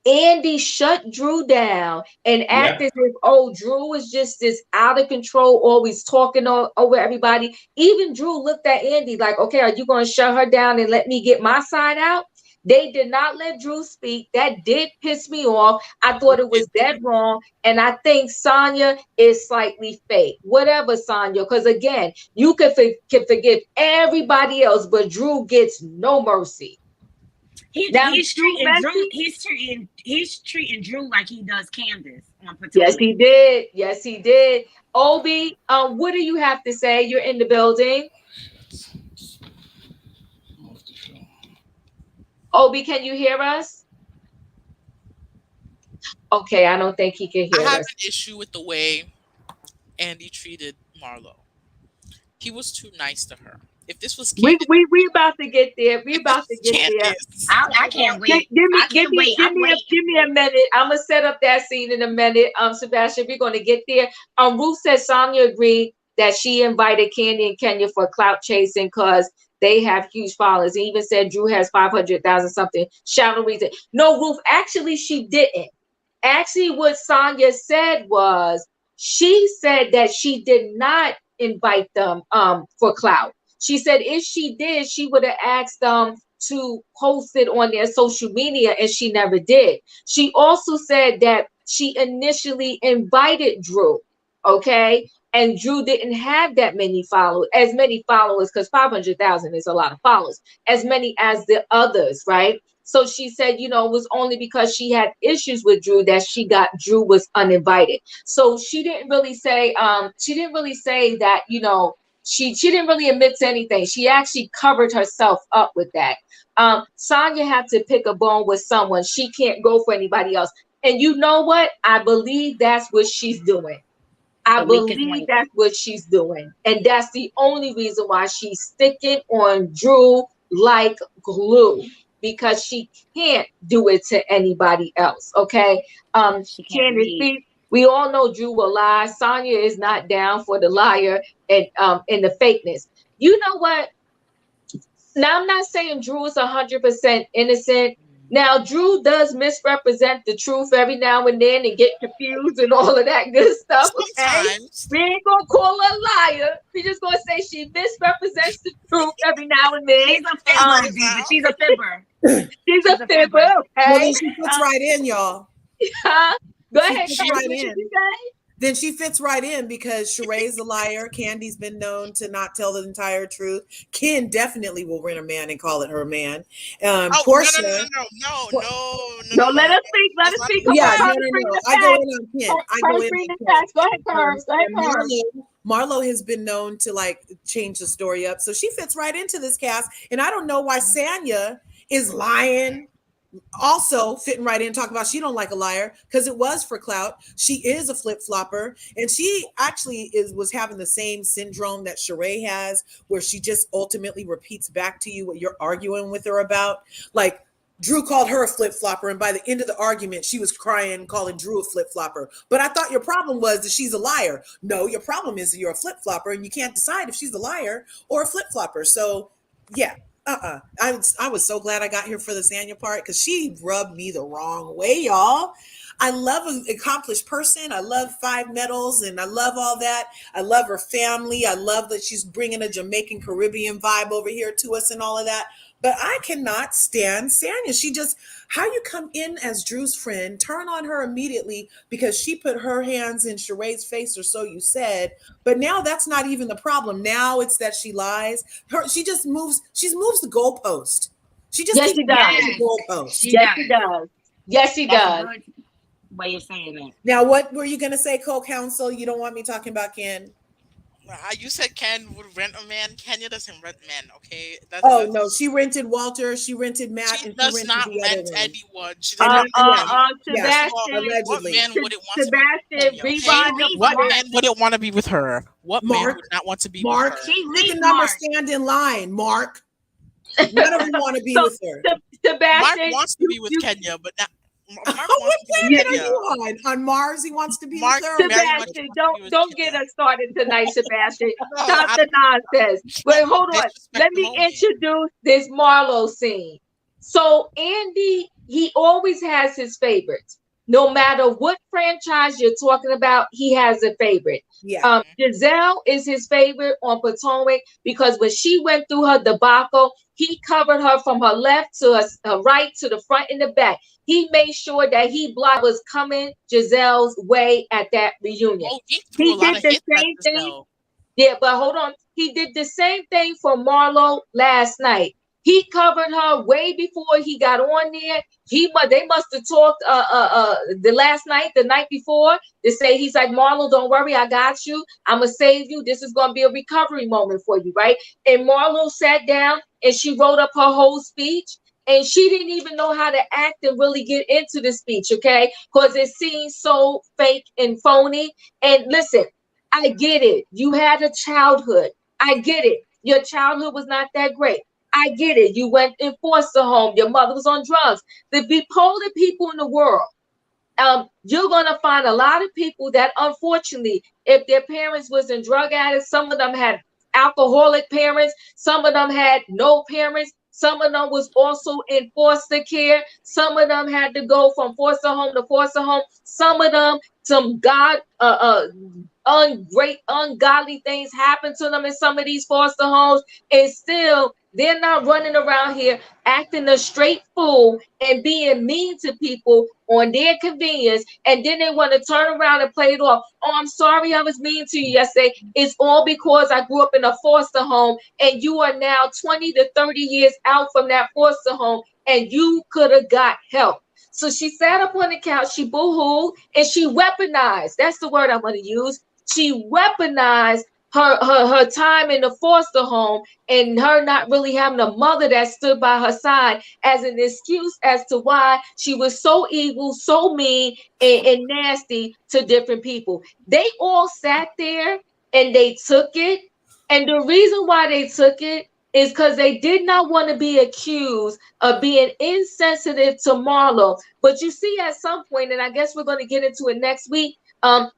Andy shut Drew down and acted as if, oh, Drew was just this out of control, always talking over everybody. Even Drew looked at Andy like, okay, are you going to shut her down and let me get my side out? They did not let Drew speak. That did piss me off. I thought it was dead wrong. And I think Sonya is slightly fake. Whatever, Sonya. Because again, you can forgive everybody else, but Drew gets no mercy. He's treating Drew like he does Candace on Potomac. Yes, he did. Obi, what do you have to say? You're in the building. Obi, can you hear us? Okay, I don't think he can hear I have us. an issue with the way Andy treated Marlo. He was too nice to her. If this was We Candace, we about to get there. We if about to this was get there. Candace, I can't wait. Give me, I can't wait. I'm waiting. give me a minute. I'm gonna set up that scene in a minute. Sebastian, we're gonna get there. Ruth said Sanya agreed that she invited Kandi and Kenya for clout chasing because they have huge followers. He even said Drew has 500,000 something. Shallow reason. No, Ruth, actually, she didn't. Actually, what Sanya said was she said that she did not invite them for clout. She said if she did, she would have asked them to post it on their social media, and she never did. She also said that she initially invited Drew, okay? And Drew didn't have that many followers, as many followers, because 500,000 is a lot of followers, as many as the others, right? So she said, you know, it was only because she had issues with Drew that Drew was uninvited. So she didn't really say that, you know, she didn't really admit to anything. She actually covered herself up with that. Sanya had to pick a bone with someone. She can't go for anybody else. And you know what? I believe that's what she's doing. I believe that's what she's doing. And that's the only reason why she's sticking on Drew like glue, because she can't do it to anybody else. Okay. Candace, we all know Drew will lie. Sanya is not down for the liar and the fakeness. You know what? Now I'm not saying Drew is 100% innocent. Now Drew does misrepresent the truth every now and then and get confused and all of that good stuff. Okay, sometimes. we ain't gonna call her a liar. We just gonna say she misrepresents the truth every now and then. She's a fibber, Diva. She's a fibber. She's a fibber. Okay. Well, then she fits right in, y'all. Go ahead. She fits right in. Then she fits right in because Sheree's a liar. Candy's been known to not tell the entire truth. Ken definitely will rent a man and call it her man. Portia. No, let us speak. Let us speak. Yeah, no. I go in on Ken. Go ahead, Curves. Marlo has been known to like change the story up. So she fits right into this cast. And I don't know why Sanya is lying. Also fitting right in, talking about she don't like a liar because it was for clout. She is a flip-flopper, and she actually was having the same syndrome that Shereé has, where she just ultimately repeats back to you what you're arguing with her about. Like Drew called her a flip-flopper, and by the end of the argument, she was crying, calling Drew a flip-flopper. But I thought your problem was that she's a liar. No, your problem is that you're a flip-flopper, and you can't decide if she's a liar or a flip-flopper. So yeah. I was so glad I got here for the Sanya part because she rubbed me the wrong way, y'all. I love an accomplished person. I love 5 medals and I love all that. I love her family. I love that she's bringing a Jamaican Caribbean vibe over here to us and all of that. But I cannot stand Sanya. She just, how you come in as Drew's friend, turn on her immediately because she put her hands in Sheree's face, or so you said. But now that's not even the problem. Now it's that she lies. She moves the goalpost. She just keeps moving the goalpost. Yes, she does. Yes, she does. Way of saying that. Now, what were you going to say, co-counsel? You don't want me talking about Ken? You said Ken would rent a man. Kenya doesn't rent men, okay? No, she rented Walter. She rented Matt. She does not rent anyone. She Sebastian, what man wouldn't want Sebastian, to be with Kenya? What man wouldn't want to be with her? What man would not want to be with her? Pick a number, stand in line, Mark. None of them want to be with her. Sebastian, Mark wants to be with Kenya, but not. What planet are you on Mars? He wants to be with her. Sebastian, don't get us started tonight, Sebastian. Stop the nonsense. Wait, hold on. Let me introduce this Marlo scene. So Andy, he always has his favorites. No matter what franchise you're talking about, he has a favorite. Yeah. Giselle is his favorite on Potomac because when she went through her debacle, he covered her from her left to her right to the front and the back. He made sure that he blocked was coming Giselle's way at that reunion. He did the same thing. Yeah, but hold on. He did the same thing for Marlo last night. He covered her way before he got on there. They must have talked the night before to say, he's like, Marlo, don't worry, I got you. I'm gonna save you. This is gonna be a recovery moment for you, right? And Marlo sat down and she wrote up her whole speech. And she didn't even know how to act and really get into the speech, okay? Because it seemed so fake and phony. And listen, I get it. You had a childhood. I get it. Your childhood was not that great. I get it. You went in foster home. Your mother was on drugs. The bipolar people in the world, you're gonna find a lot of people that, unfortunately, if their parents was in drug addicts, some of them had alcoholic parents, some of them had no parents, some of them was also in foster care, some of them had to go from foster home to foster home, some of them, some great ungodly things happen to them in some of these foster homes, and still they're not running around here acting a straight fool and being mean to people on their convenience, and then they want to turn around and play it off. Oh, I'm sorry I was mean to you yesterday. It's all because I grew up in a foster home, and you are now 20 to 30 years out from that foster home, and you could have got help. So she sat up on the couch, she boo-hooed, and she weaponized. That's the word I'm going to use. She weaponized her time in the foster home and her not really having a mother that stood by her side as an excuse as to why she was so evil, so mean, and nasty to different people. They all sat there and they took it. And the reason why they took it is because they did not want to be accused of being insensitive to Marlo. But you see, at some point, and I guess we're going to get into it next week,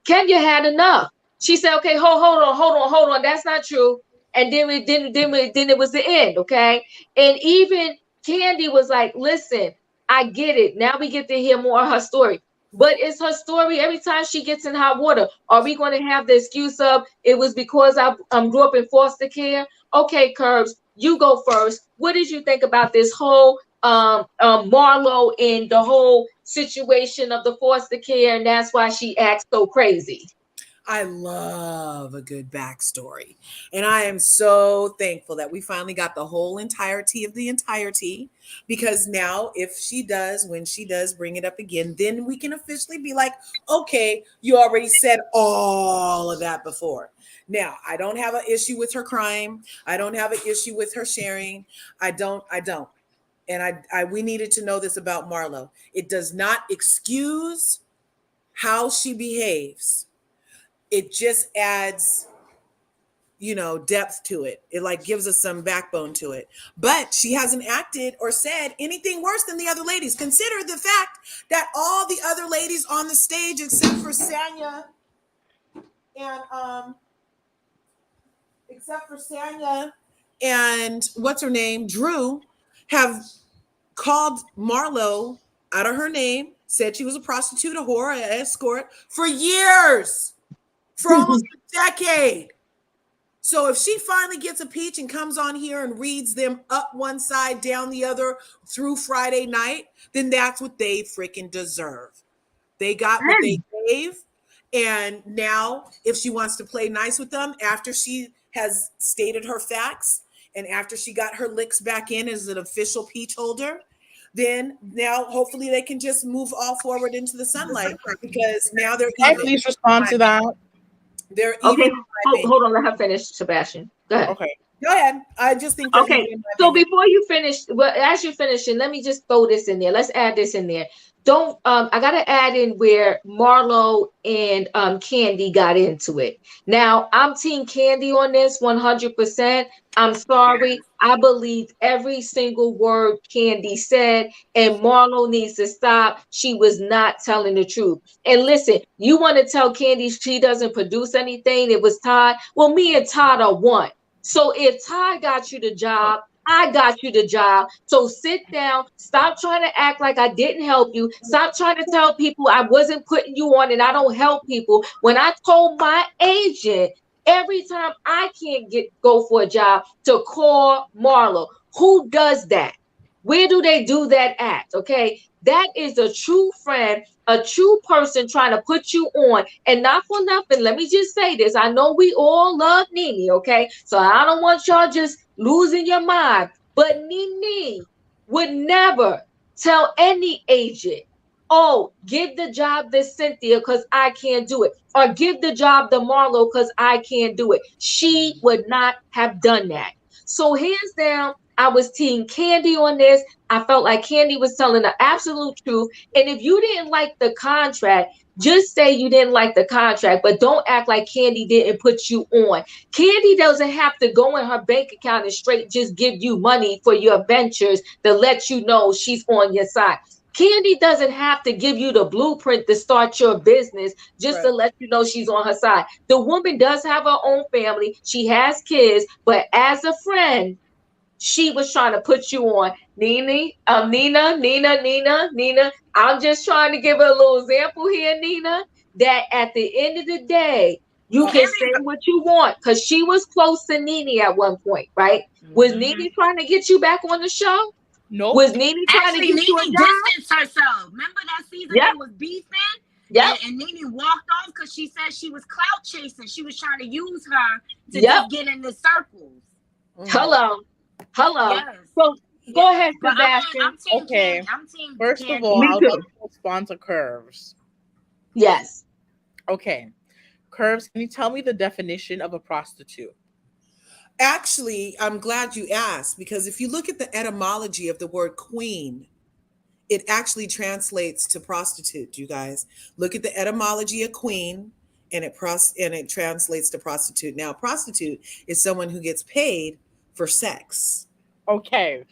Kenya had enough. She said, okay, hold on. That's not true. And then it was the end, okay? And even Kandi was like, listen, I get it. Now we get to hear more of her story. But it's her story every time she gets in hot water. Are we going to have the excuse of it was because I grew up in foster care? Okay, Curbs, you go first. What did you think about this whole Marlo and the whole situation of the foster care, and that's why she acts so crazy? I love a good backstory. And I am so thankful that we finally got the whole entirety of the entirety, because now when she does bring it up again, then we can officially be like, okay, you already said all of that before. Now, I don't have an issue with her crying. I don't have an issue with her sharing. I don't. And we needed to know this about Marlo. It does not excuse how she behaves. It just adds, depth to it. It like gives us some backbone to it. But she hasn't acted or said anything worse than the other ladies. Consider the fact that all the other ladies on the stage, except for Sanya and what's her name, Drew, have called Marlo out of her name, said she was a prostitute, a whore, an escort for years. For almost a decade. So if she finally gets a peach and comes on here and reads them up one side, down the other through Friday night, then that's what they freaking deserve. They got what they gave. And now if she wants to play nice with them after she has stated her facts and after she got her licks back in as an official peach holder, then now hopefully they can just move all forward into the sunlight, because now they're even. Please respond to that. They're okay. Hold on, let her finish, Sebastian. Go ahead. Okay, go ahead. I just think. Okay, so before you finish, well, as you're finishing, let me just throw this in there. Let's add this in there. Don't I gotta add in where Marlo and Kandi got into it. Now I'm team Kandi on this 100%. I'm sorry. I believe every single word Kandi said, and Marlo needs to stop. She was not telling the truth. And listen, you want to tell Kandi she doesn't produce anything? It was Todd. Well, me and Todd are one. So if Todd got you the job, I got you the job. So sit down. Stop trying to act like I didn't help you. Stop trying to tell people I wasn't putting you on and I don't help people. When I told my agent every time I can't go for a job to call Marlo. Who does that? Where do they do that at? Okay. That is a true friend, a true person trying to put you on. And not for nothing, let me just say this. I know we all love Nene, okay? So I don't want y'all just losing your mind. But Nene would never tell any agent, oh, give the job to Cynthia because I can't do it. Or give the job to Marlo because I can't do it. She would not have done that. So hands down, I was team Kandi on this. I felt like Kandi was telling the absolute truth. And if you didn't like the contract, just say you didn't like the contract, but don't act like Kandi didn't put you on. Kandi doesn't have to go in her bank account and straight just give you money for your ventures to let you know she's on your side. Kandi doesn't have to give you the blueprint to start your business just to let you know she's on her side. The woman does have her own family. She has kids, but as a friend, she was trying to put you on. Nina. I'm just trying to give her a little example here, Nina, that at the end of the day, you can say what you want, because she was close to Nene at one point, right? Was Nene trying to get you back on the show? Nope. Was Nene trying to get you a job? distanced herself. Remember that season they was beefing? Yep. And Nene walked off because she said she was clout chasing. She was trying to use her to just get in the circles. Hello. Yes. So go ahead, Sebastian. I'm team Okay. Kandi. I'm team First Kandi. of all, I'll respond to Curves. Yes. Okay. Curves, can you tell me the definition of a prostitute? Actually, I'm glad you asked, because if you look at the etymology of the word queen, it actually translates to prostitute. You guys look at the etymology of queen, and it translates to prostitute. Now, prostitute is someone who gets paid for sex. Okay.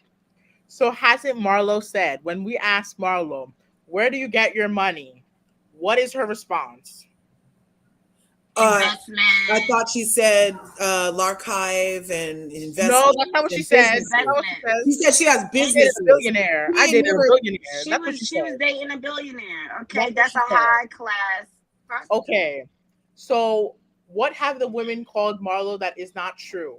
So hasn't Marlo said, when we asked Marlo, where do you get your money? What is her response? Investment. I thought she said l'archive and investment. No, that's not what she said. She said she has business. A billionaire. I dated a billionaire. She was dating a billionaire. Okay, that's a high class prostitute. Okay. So what have the women called Marlo that is not true?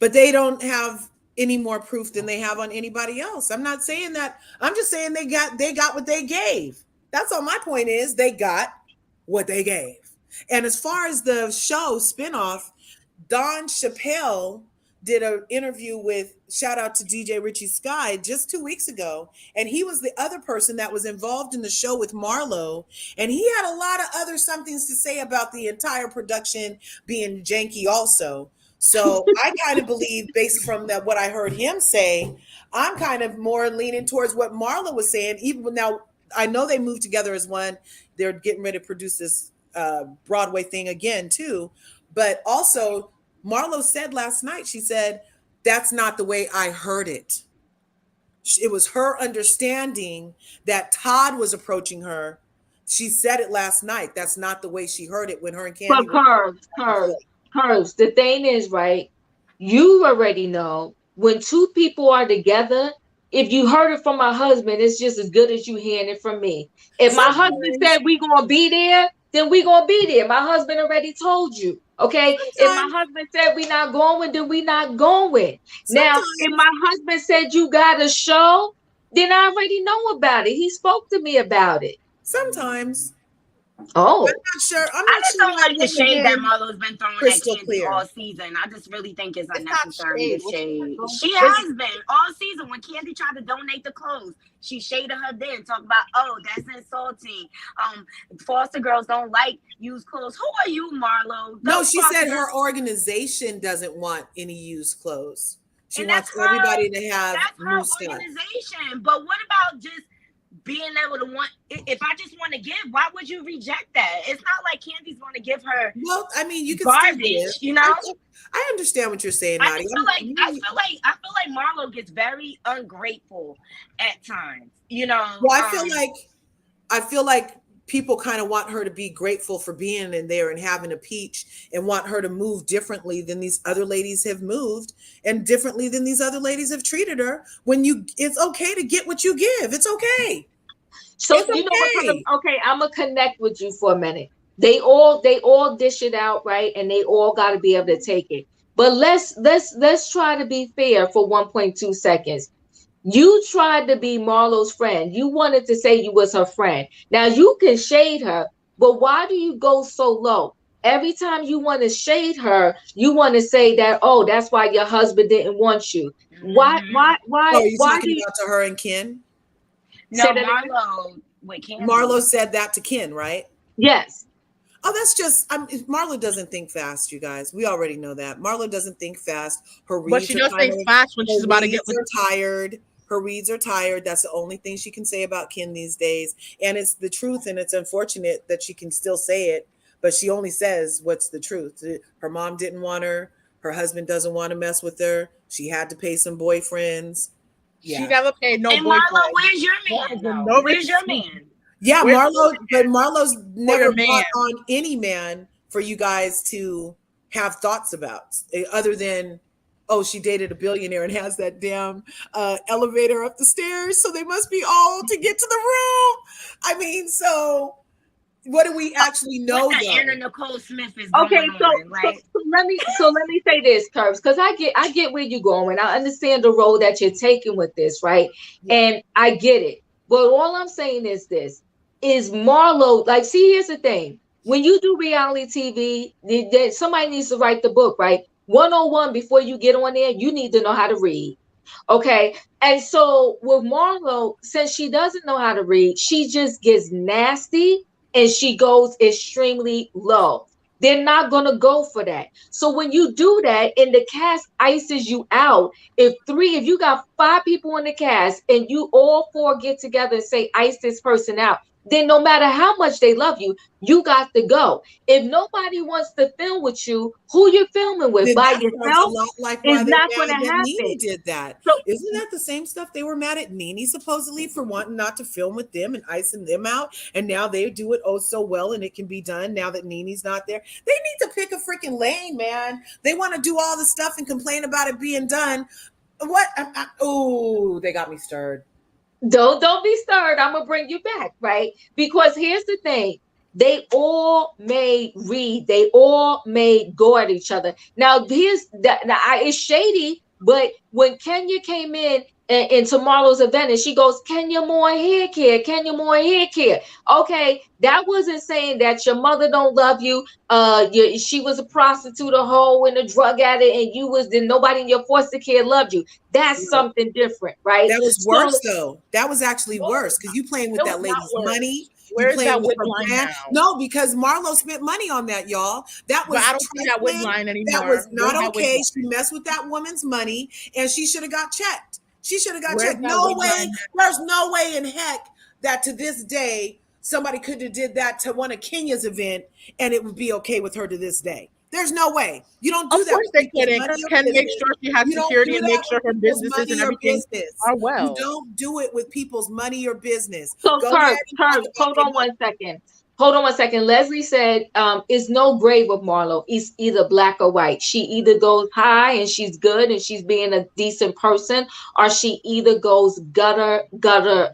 But they don't have any more proof than they have on anybody else. I'm not saying that. I'm just saying they got what they gave. That's all my point is. They got what they gave. And as far as the show spinoff, Don Chappelle did an interview with, shout out to DJ Richie Sky, just 2 weeks ago. And he was the other person that was involved in the show with Marlo. And he had a lot of other somethings to say about the entire production being janky also. So I kind of believe, based from what I heard him say, I'm kind of more leaning towards what Marlo was saying. Even now, I know they moved together as one. They're getting ready to produce this Broadway thing again too. But also, Marlo said last night, she said, that's not the way I heard it. It was her understanding that Todd was approaching her. She said it last night. That's not the way she heard it when her and Kandi. But Curves. The thing is, right, you already know when two people are together, if you heard it from my husband, it's just as good as you hearing it from me. If my husband said we gonna be there, then we gonna be there. My husband already told you. Okay. If my husband said we not going, then we not going. Now, if my husband said you got a show, then I already know about it. He spoke to me about it. Sometimes. Oh, I'm not sure. I just don't like the shade that Marlo's been throwing at Kandi all season. I just really think it's unnecessary to shade. She has been all season. When Kandi tried to donate the clothes, she shaded her then, talk about, oh, that's insulting. Foster girls don't like used clothes. Who are you, Marlo? No, she said her organization doesn't want any used clothes. She wants everybody to have new stuff. That's her organization. But what about just being able to want, if I just want to give, why would you reject that? It's not like Kandi's going to give her. Well, I mean, you can garbage, you know. I understand what you're saying, Nadia. I feel like Marlo gets very ungrateful at times, you know. Well, I feel like people kind of want her to be grateful for being in there and having a peach, and want her to move differently than these other ladies have moved, and differently than these other ladies have treated her. It's okay to get what you give. It's okay. So you know what? Okay, I'm gonna connect with you for a minute. They all dish it out, right? And they all got to be able to take it. But let's try to be fair for 1.2 seconds. You tried to be Marlo's friend. You wanted to say you was her friend. Now you can shade her, but why do you go so low? Every time you want to shade her, you want to say that, oh, that's why your husband didn't want you. Why? Oh, are you talking about to her and Ken? No, Marlo with Ken. Marlo said that to Ken, right? Yes. Oh, that's just Marlo doesn't think fast, you guys. We already know that. Marlo doesn't think fast. Her reads But she are does think tired. fast when she's Her about to get reads are tired. Her reads are tired. That's the only thing she can say about Ken these days. And it's the truth, and it's unfortunate that she can still say it, but she only says what's the truth. Her mom didn't want her. Her husband doesn't want to mess with her. She had to pay some boyfriends. She Yeah. never paid no And boyfriend. Marlo, where's your man? No Where's your receipt. man? Yeah, Where's Marlo's never man? brought on any man for you guys to have thoughts about, other than, oh, she dated a billionaire and has that damn elevator up the stairs, so they must be all to get to the room. I mean, so what do we actually know? What the though? Anna Nicole Smith is Okay, going on, right? so let me say this, Curbs, because I get where you're going. I understand the road that you're taking with this, right? Yeah. And I get it. But all I'm saying is this: is Marlo, like, see, here's the thing. When you do reality TV, somebody needs to write the book, right? 101, before you get on there, you need to know how to read. Okay. And so with Marlo, since she doesn't know how to read, she just gets nasty and she goes extremely low. They're not going to go for that. So when you do that and the cast ices you out, if you got 5 people in the cast and you all 4 get together and say, ice this person out, then no matter how much they love you, you got to go. If nobody wants to film with you, who you're filming with? Then By that sounds yourself? a lot like It's why they're not going mad to that happen. Nene did that. So, isn't that the same stuff they were mad at Nene supposedly for wanting not to film with them and icing them out? And now they do it oh so well, and it can be done now that Nene's not there. They need to pick a freaking lane, man. They want to do all the stuff and complain about it being done. What? Oh, they got me stirred. don't be stirred. I'm gonna bring you back, right? Because here's the thing. They all may read, they all may go at each other. Now, it's shady, but when Kenya came in tomorrow's event and she goes, Kenya more hair care, Kenya more hair care. Okay, that wasn't saying that your mother don't love you. She was a prostitute, a hoe, and a drug addict, and then nobody in your foster care loved you. That's something different, right? That was worse, though. That was actually worse because you playing with that lady's money. Where's that with wig line now? No, because Marlo spent money on that, y'all. That was But I don't see that wig line anymore. That was not Where's okay. She messed with that woman's money, and she should have got checked. She should have got checked. No way. There's no way in heck that to this day somebody could have did that to one of Kenya's event, and it would be okay with her to this day. There's no way. You don't do that. Of course they couldn't. Ken make sure she has security and make sure her businesses and everything are well. You don't do it with people's money or business. So, Kurt, hold on one second. Hold on one second. Leslie said, it's no gray with Marlo. It's either black or white. She either goes high and she's good and she's being a decent person, or she either goes gutter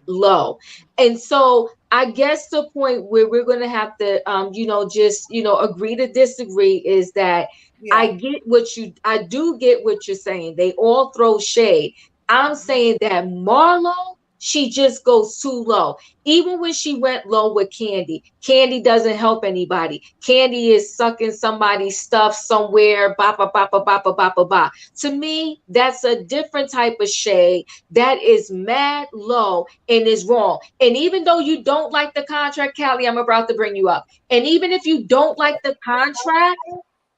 low. And so I guess the point where we're going to have to, agree to disagree is that I do get what you're saying. They all throw shade. I'm saying that Marlo, she just goes too low. Even when she went low with Kandi doesn't help anybody. Kandi is sucking somebody's stuff somewhere. Ba ba ba ba ba ba ba ba ba. To me, that's a different type of shade. That is mad low and is wrong. And even though you don't like the contract, Callie, I'm about to bring you up. And even if you don't like the contract,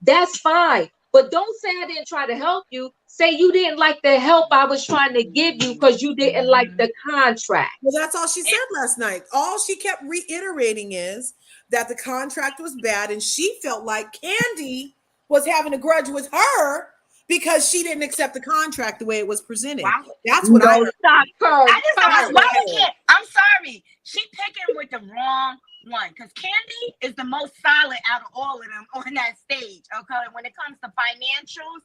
that's fine. But don't say I didn't try to help you. Say you didn't like the help I was trying to give you because you didn't like the contract. Well, that's all she said last night. All she kept reiterating is that the contract was bad, and she felt like Kandi was having a grudge with her because she didn't accept the contract the way it was presented. Wow. That's what I heard. Stop her. I'm sorry. She picking with the wrong one, because Kandi is the most solid out of all of them on that stage. Okay, when it comes to financials,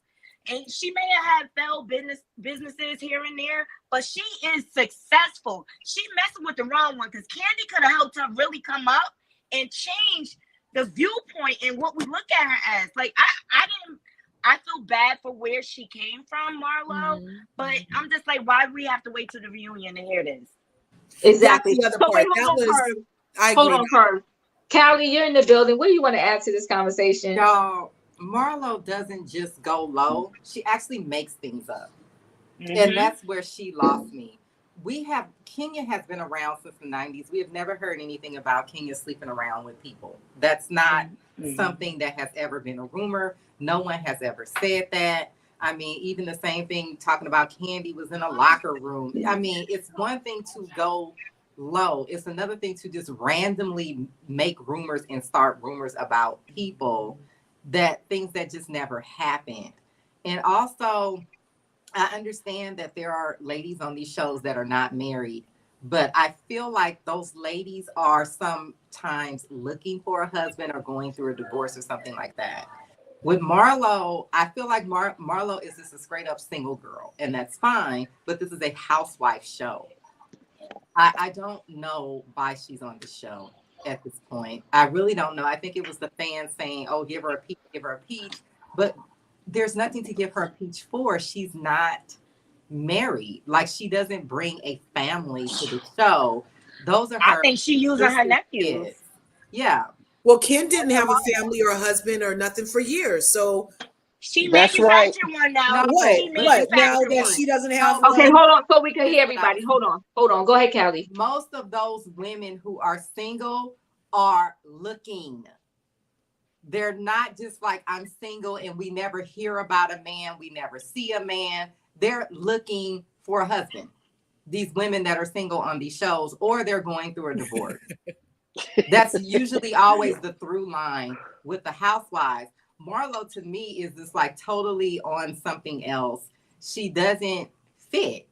and she may have had failed businesses here and there, but she is successful. She messing with the wrong one, because Kandi could have helped her really come up and change the viewpoint and what we look at her as. Like I feel bad for where she came from, Marlo, but I'm just like, why do we have to wait till the reunion to hear this? Exactly. That's the other part. Hold on, Kurt. Callie, you're in the building. What do you want to add to this conversation? No, Marlo doesn't just go low. She actually makes things up. Mm-hmm. And that's where she lost me. Kenya has been around since the 90s. We have never heard anything about Kenya sleeping around with people. That's not something that has ever been a rumor. No one has ever said that. I mean, even the same thing talking about Kandi was in a locker room. I mean, it's one thing to go low. It's another thing to just randomly make rumors and start rumors about people, that things that just never happened. And also, I understand that there are ladies on these shows that are not married, but I feel like those ladies are sometimes looking for a husband or going through a divorce or something like that. With Marlo, I feel like Marlo is just a straight up single girl, and that's fine, but this is a housewife show. I don't know why she's on the show at this point. I really don't know. I think it was the fans saying, oh, give her a peach, give her a peach. But there's nothing to give her a peach for. She's not married. Like, she doesn't bring a family to the show. Those are her. I think she using her nephews. Kids. Yeah. Well, Kim didn't have a family or a husband or nothing for years. So she manufactured one now. What? Now that she doesn't have one? Okay, hold on, so we can hear everybody. Hold on. Go ahead, Callie. Most of those women who are single are looking. They're not just like, I'm single and we never hear about a man, we never see a man. They're looking for a husband. These women that are single on these shows, or they're going through a divorce. That's usually always the through line with the housewives. Marlo, to me, is just like totally on something else. She doesn't fit.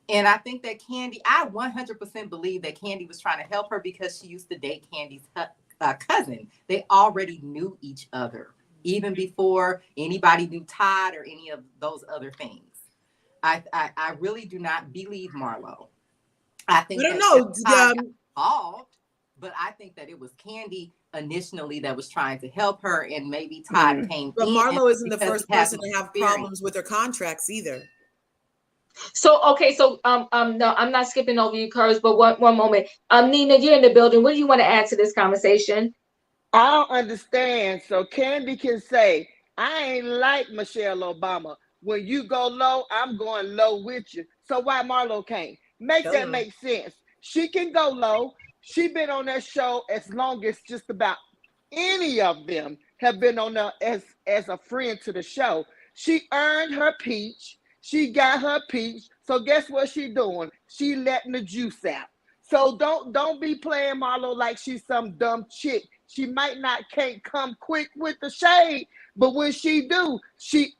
And I think that Kandi, I 100% believe that Kandi was trying to help her because she used to date Kandi's cousin. They already knew each other, even before anybody knew Todd or any of those other things. I really do not believe Marlo. I think I don't know. Involved, but I think that it was Kandi initially that was trying to help her, and maybe Todd came. But Marlo isn't the first person to have problems with her contracts either. So no, I'm not skipping over you, Curves, but one moment. Nina, you're in the building. What do you want to add to this conversation? I don't understand. So Kandi can say, I ain't like Michelle Obama. When you go low, I'm going low with you. So why Marlo can't? That make sense. She can go low. She been on that show as long as just about any of them have been on there as a friend to the show. She earned her peach. She got her peach. So guess what she doing? She letting the juice out. So don't be playing Marlo like she's some dumb chick. She might can't come quick with the shade, but when she do,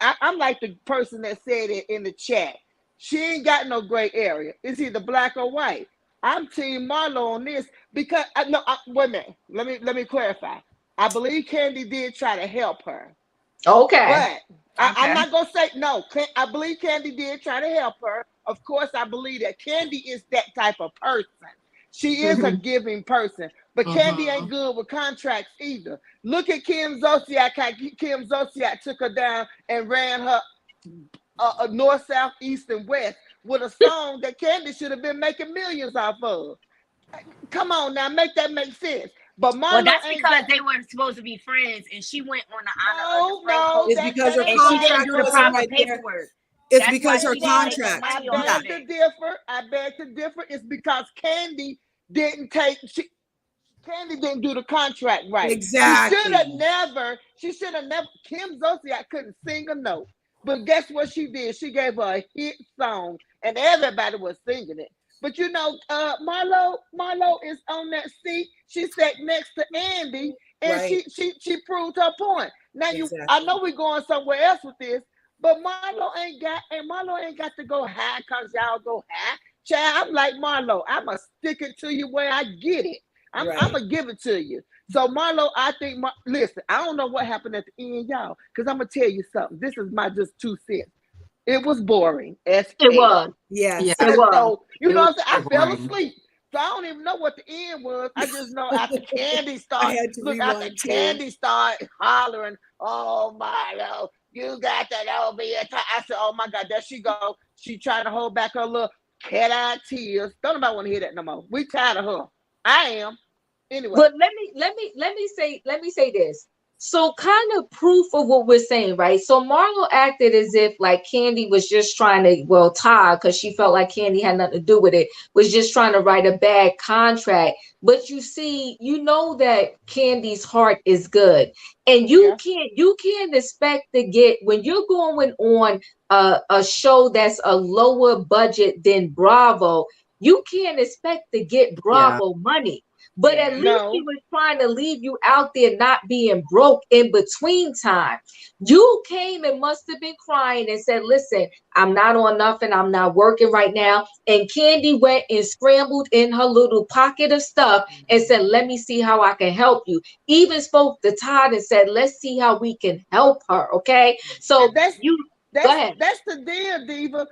I'm like the person that said it in the chat. She ain't got no gray area. It's either black or white. I'm Team Marlo on this because wait a minute. Let me clarify. I believe Kandi did try to help her. Okay. But I'm not gonna say no. I believe Kandi did try to help her. Of course, I believe that Kandi is that type of person. She is a giving person, but Kandi ain't good with contracts either. Look at Kim Zolciak. Kim Zolciak took her down and ran her north, south, east, and west with a song that Kandi should have been making millions off of. Come on now, make sense. But Marlo that's because they were supposed to be friends, and she went on the honor. No, it's because her and she didn't do the proper paperwork. It's because her contract. I beg to differ. It's because Kandi didn't do the contract right. Exactly. She should have never. Kim Zolciak couldn't sing a note. But guess what she did? She gave her a hit song, and everybody was singing it. But you know, Marlo is on that seat. She sat next to Andy, and right. she proved her point. Now I know we're going somewhere else with this, but Marlo ain't got to go high because y'all go high. Child, I'm like Marlo. I'ma stick it to you where I get it. I'm gonna give it to you. So Marlo, I think, listen, I don't know what happened at the end, y'all, because I'm gonna tell you something. This is my just 2 cents. It was boring. It was. Yes. Yeah. It was. So, you know what I'm saying? I fell asleep. So I don't even know what the end was. I just know after Kandi started, Kandi started hollering, oh Marlo, you got that over your time. I said, oh my God, there she go. She trying to hold back her little cat-eyed tears. Don't nobody want to hear that no more. We tired of her. I am. Anyway. But let me say this. So kind of proof of what we're saying, right? So Marlo acted as if like Kandi was just trying to, well, Todd, because she felt like Kandi had nothing to do with it, was just trying to write a bad contract. But you see, you know that Candy's heart is good. And you can't expect to get, when you're going on a show that's a lower budget than Bravo, you can't expect to get Bravo money. But at least he was trying to leave you out there not being broke in between time. You came and must have been crying and said, listen, I'm not on nothing. I'm not working right now. And Kandi went and scrambled in her little pocket of stuff and said, let me see how I can help you. Even spoke to Todd and said, let's see how we can help her. Okay. So that's go ahead. That's the deal, Diva.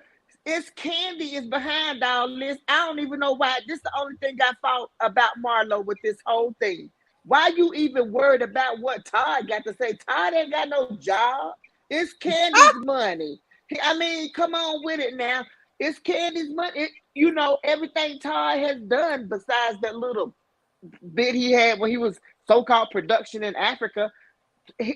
It's Kandi is behind all this. I don't even know why. This is the only thing I thought about Marlo with this whole thing. Why you even worried about what Todd got to say? Todd ain't got no job. It's Candy's money. I mean, come on with it now. It's Candy's money. You know, everything Todd has done besides that little bit he had when he was so-called production in Africa.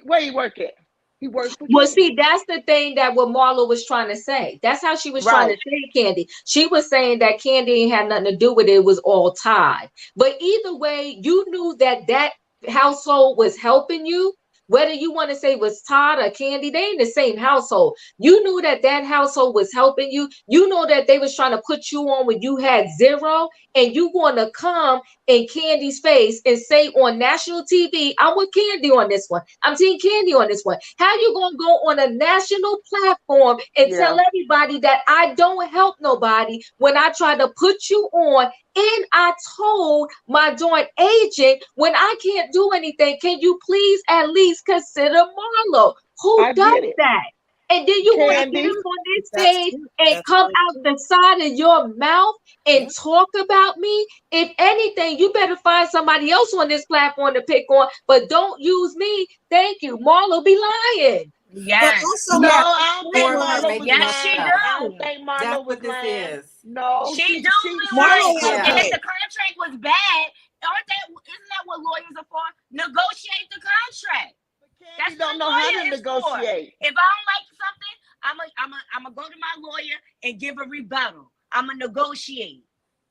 Where he work at? He works for Well, Kandi. see, that's the thing that what Marlo was trying to say. That's how she was trying to say Kandi. She was saying that Kandi ain't had nothing to do with it. It was all Todd. But either way, you knew that that household was helping you. Whether you want to say it was Todd or Kandi, they in the same household. You knew that that household was helping you. You know that they was trying to put you on when you had zero, and you want to come in Candy's face and say on national TV, I'm with Kandi on this one. I'm Team Kandi on this one. How you gonna go on a national platform and tell everybody that I don't help nobody when I try to put you on? And I told my joint agent, when I can't do anything, can you please at least consider Marlo? Who does that? And then you want to get up on this stage and come out the side of your mouth and talk about me? If anything, you better find somebody else on this platform to pick on, but don't use me. Thank you. Marlo be lying. Yes. No, I don't think Marlo was yes, she do. I don't think Marlo was lying. No, she do. Marlo and if the contract was bad, isn't that what lawyers are for? Negotiate the contract. That's don't know how to negotiate. If I don't like something, I'm gonna go to my lawyer and give a rebuttal. I'm gonna negotiate.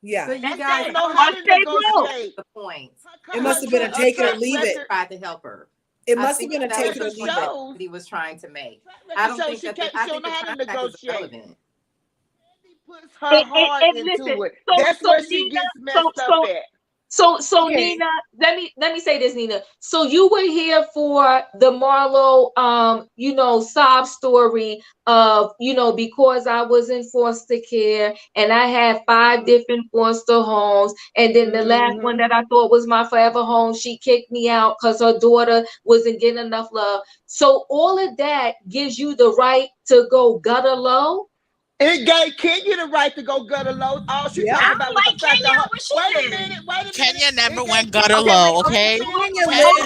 Yeah, so you guys don't know how to negotiate. The point. It must have been a take it or leave it. Tried to help her. It must have been a take it or leave it that he was trying to make. I don't think that I think the contract is relevant. Puts her heart into it. That's where she gets messed up at. So Nina, let me say this, Nina. So you were here for the Marlo sob story of, because I was in foster care and I had 5 different foster homes, and then the last one that I thought was my forever home, she kicked me out because her daughter wasn't getting enough love. So all of that gives you the right to go gutter low. It gave Kenya the right to go gutter low. All she talking about was the fact that wait a minute. Kenya never went gutter low, okay? Hold on,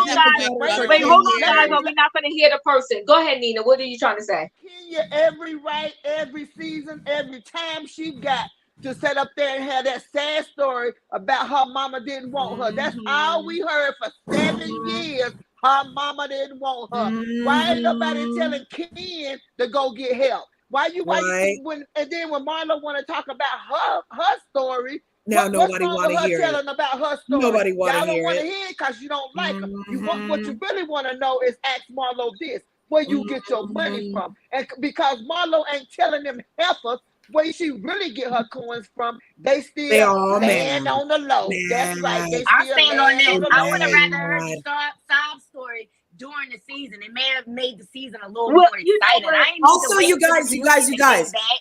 guys. Wait, hold on, guys. Or we're not going to hear the person. Go ahead, Nina. What are you trying to say? Kenya, every season, every time she got to sit up there and have that sad story about her mama didn't want her. That's all we heard for 7 years. Her mama didn't want her. Why ain't nobody telling Ken to go get help? And then when Marlo want to talk about her story, nobody want to hear telling about her story? Nobody want to hear it. Y'all don't want to hear it because you don't like her. What you really want to know is ask Marlo this: where you get your money from? And because Marlo ain't telling them heifers where she really get her coins from, they still stand on the low. That's right. They I still stand on this. I would have rather heard the the sob story during the season. It may have made the season a little more exciting. Also, you guys.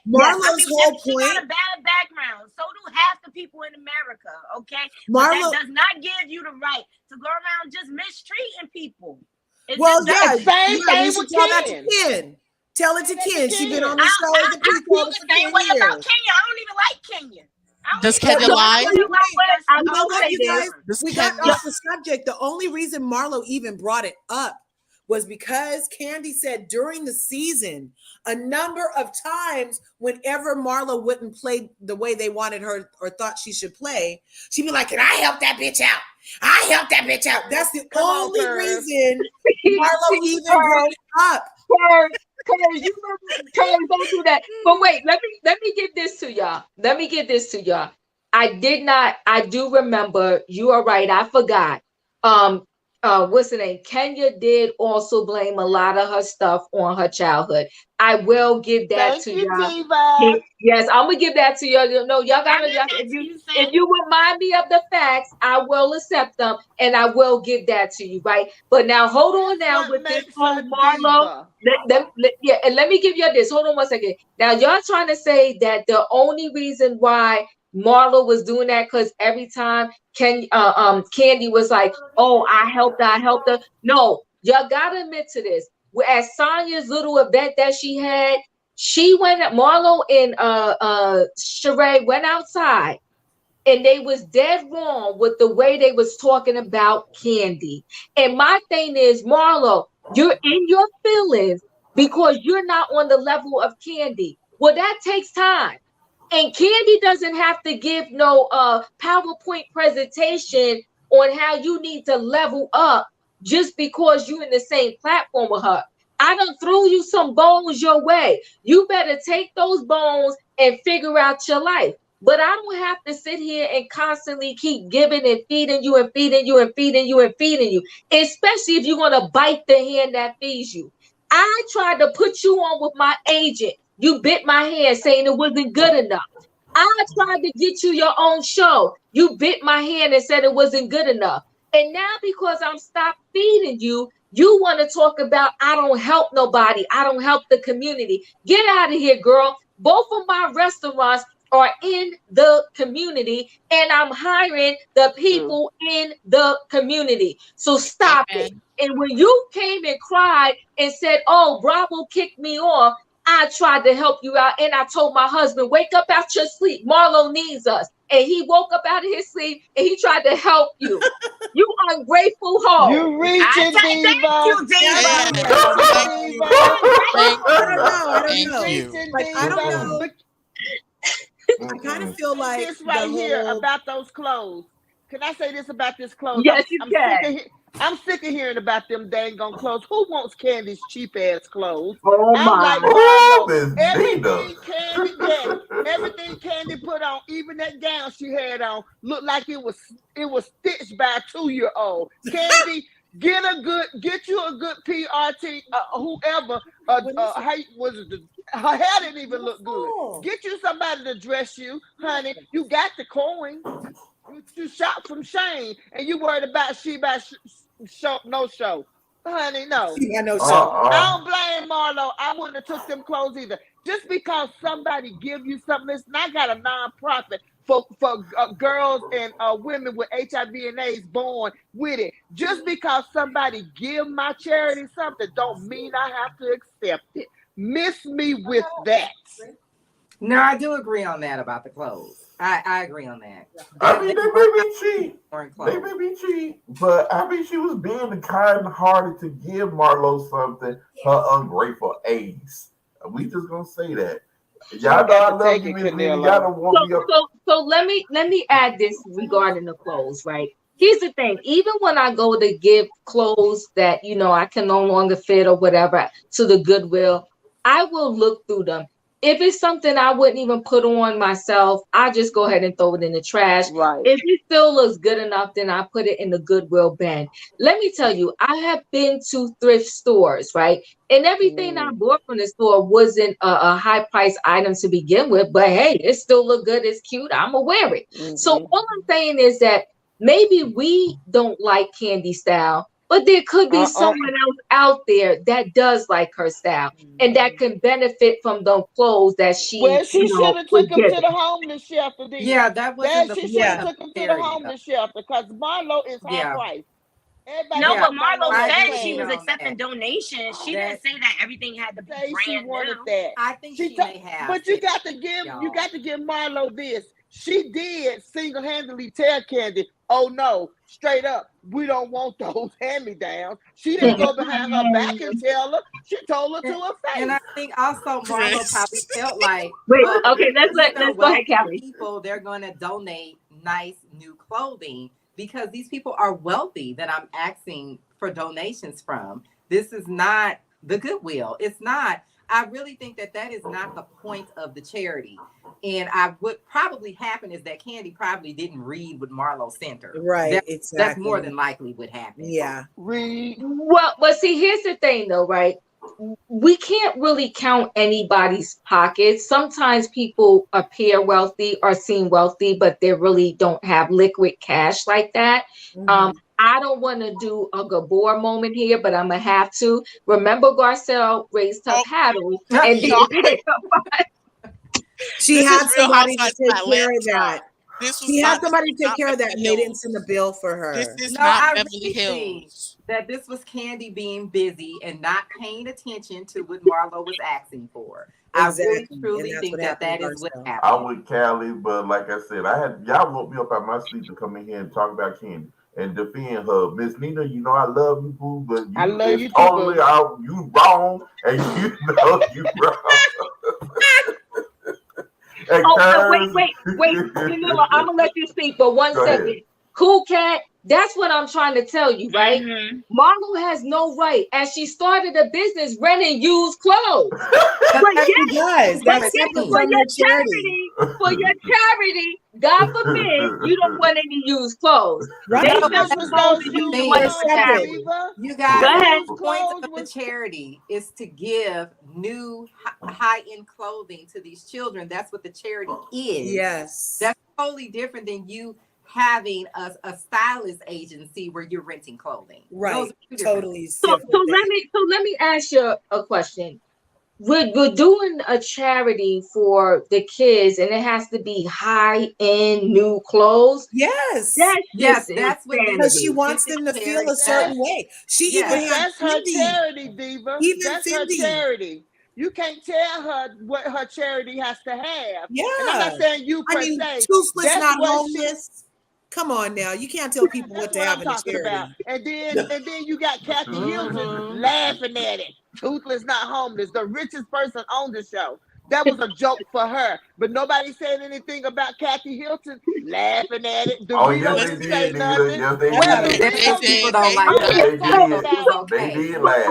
Marlo's whole point. She got a bad background. So do half the people in America. Okay, Marlo that does not give you the right to go around just mistreating people. We should tell that to Ken. Tell it to Ken. She's been on the show as a people for 10 years. About Kenya, I don't even like Kenya. Does Kenya lie? We got off the subject. The only reason Marlo even brought it up was because Kandi said during the season, a number of times, whenever Marlo wouldn't play the way they wanted her or thought she should play, she'd be like, "Can I help that bitch out? I helped that bitch out. That's the only on, reason Marlo even brought it up. Curves, don't do that. But wait, let me give this to y'all. I do remember, you are right, I forgot. What's the name? Kenya did also blame a lot of her stuff on her childhood. I will give that to y'all. Diva. Yes, I'm gonna give that to y'all. No, y'all gotta, if you remind me of the facts, I will accept them and I will give that to you, right? But now hold on now with this whole Marlo. Let me give you this. Hold on one second. Now y'all trying to say that the only reason why Marlo was doing that because every time Kandi was like, oh, I helped her. No, y'all gotta admit to this. At Sanya's little event that she had, Marlo and Shereé went outside and they was dead wrong with the way they was talking about Kandi. And my thing is, Marlo, you're in your feelings because you're not on the level of Kandi. Well, that takes time. And Kandi doesn't have to give no PowerPoint presentation on how you need to level up just because you're in the same platform with her. I done threw you some bones your way. You better take those bones and figure out your life. But I don't have to sit here and constantly keep giving and feeding you and feeding you and feeding you and feeding you, especially if you're going to bite the hand that feeds you. I tried to put you on with my agent. You bit my hand saying it wasn't good enough. I tried to get you your own show. You bit my hand and said it wasn't good enough. And now because I'm stopped feeding you, you want to talk about I don't help nobody. I don't help the community. Get out of here, girl. Both of my restaurants are in the community and I'm hiring the people in the community. So stop it. And when you came and cried and said, oh, Bravo kicked me off, I tried to help you out. And I told my husband, wake up out your sleep. Marlo needs us. And he woke up out of his sleep and he tried to help you. You ungrateful hoe. You reaching, Diva. I don't know. I kind of feel like this right here about those clothes. Can I say this about this clothes? Yes, you can. I'm sick of hearing about them dang on clothes. Who wants Candy's cheap ass clothes? Oh I'm my. like, Marlo, everything Kandi put on, even that gown she had on, looked like it was stitched by a 2-year-old. Kandi, get you a good PRT, whoever. Her hair didn't even look good. Get you somebody to dress you, honey. You got the coin. You shop from Shane, and you worried about no show. Honey, no. No show. I don't blame Marlo. I wouldn't have took them clothes either. Just because somebody give you something, listen, I got a nonprofit for girls and women with HIV and AIDS born with it. Just because somebody give my charity something don't mean I have to accept it. Miss me with that. No, I do agree on that about the clothes. I agree on that. I mean, they may be cheap. They may be cheap, but I mean, she was being kind-hearted to give Marlo something. Her ungrateful ace. We just gonna say that. Y'all gotta love me, y'all don't want me up. So let me add this regarding the clothes, right? Here's the thing. Even when I go to give clothes that I can no longer fit or whatever to the Goodwill, I will look through them. If it's something I wouldn't even put on myself, I just go ahead and throw it in the trash. Right. If it still looks good enough, then I put it in the Goodwill bin. Let me tell you, I have been to thrift stores, right? And everything I bought from the store wasn't a high price item to begin with, but hey, it still look good. It's cute. I'm gonna wear it. So all I'm saying is that maybe we don't like Kandi style, but there could be someone else out there that does like her style and that can benefit from the clothes that she. Well, she should have took him to the homeless shelter. Yeah, that wasn't she should have took him to the homeless shelter because Marlo is high price. No, but Marlo said she was accepting donations. She didn't say that everything had to be brand she wanted that. I think she may have. But you got to give Marlo this. She did single-handedly tell Kandi, oh no, straight up, we don't want those hand-me-downs. She didn't go behind her back and tell her. She told her to her face. And I think also Marlo probably felt like, let's go ahead, Kelly. People, they're going to donate nice new clothing because these people are wealthy that I'm asking for donations from. This is not the Goodwill. It's not. I really think that is not the point of the charity. And what probably happened is that Kandi probably didn't read what Marlo sent her. Right, That's exactly. more than likely what happened. Yeah. Well, but see, here's the thing though, right? We can't really count anybody's pockets. Sometimes people appear wealthy or seem wealthy, but they really don't have liquid cash like that. I don't want to do a Gabor moment here, but I'm gonna have to. Remember, Garcelle raised her paddle and didn't pick up. She had somebody to take care of that. She had somebody to take care of that, and they didn't send a bill for her. This is not Beverly think Hills. that this was Kandi being busy and not paying attention to what Marlo was asking for. Exactly. I really truly think that is what happened. I'm with Callie, but like I said, y'all woke me up out of my sleep to come in here and talk about Kandi and defend her. Miss Nina, you know I love you, boo, but I love you too, totally boo. You wrong, and you know you wrong. Hey, wait. You know, I'm gonna let you speak for 1 second. Cool Cat, that's what I'm trying to tell you, right? Marlo has no right, as she started a business renting used clothes. But yes, that's separate from your charity. For your charity, God forbid you don't want any used clothes. Right. They just supposed to use the money for charity. You guys, go ahead. the point of the charity is to give new high-end clothing to these children. That's what the charity is. Yes. That's totally different than you having a stylist agency where you're renting clothing. Right. Totally. So let me ask you a question. We're doing a charity for the kids, and it has to be high-end new clothes. Yes. That's what, because she wants them to feel a certain way. She even had that's her charity, Diva. That's her charity. You can't tell her what her charity has to have. Yeah. And I'm not saying you per se. Toothless, not homeless. Come on now, you can't tell people what to have in a charity. About. And then you got Kathy Hilton laughing at it. Toothless, not homeless. The richest person on the show. That was a joke for her, but nobody said anything about Kathy Hilton laughing at it. Yes, they did. Yes, they did. People don't like They did laugh.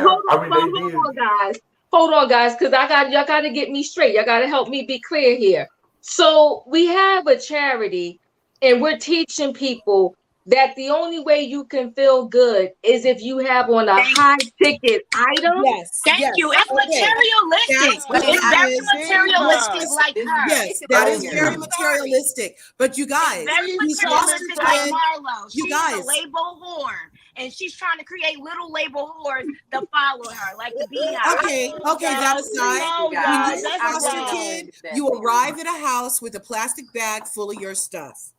Hold on, guys, because y'all got to get me straight. Y'all got to help me be clear here. So we have a charity, and we're teaching people that the only way you can feel good is if you have on a high ticket item. Yes. Thank you. It's materialistic. It's very materialistic like her. Yes, that is very materialistic. But you guys, these foster kids, Marlo. You she's guys, a label whore, and she's trying to create little label whores to follow her, like the beehive. Okay, that aside, when you're a foster kid, you arrive at a house with a plastic bag full of your stuff.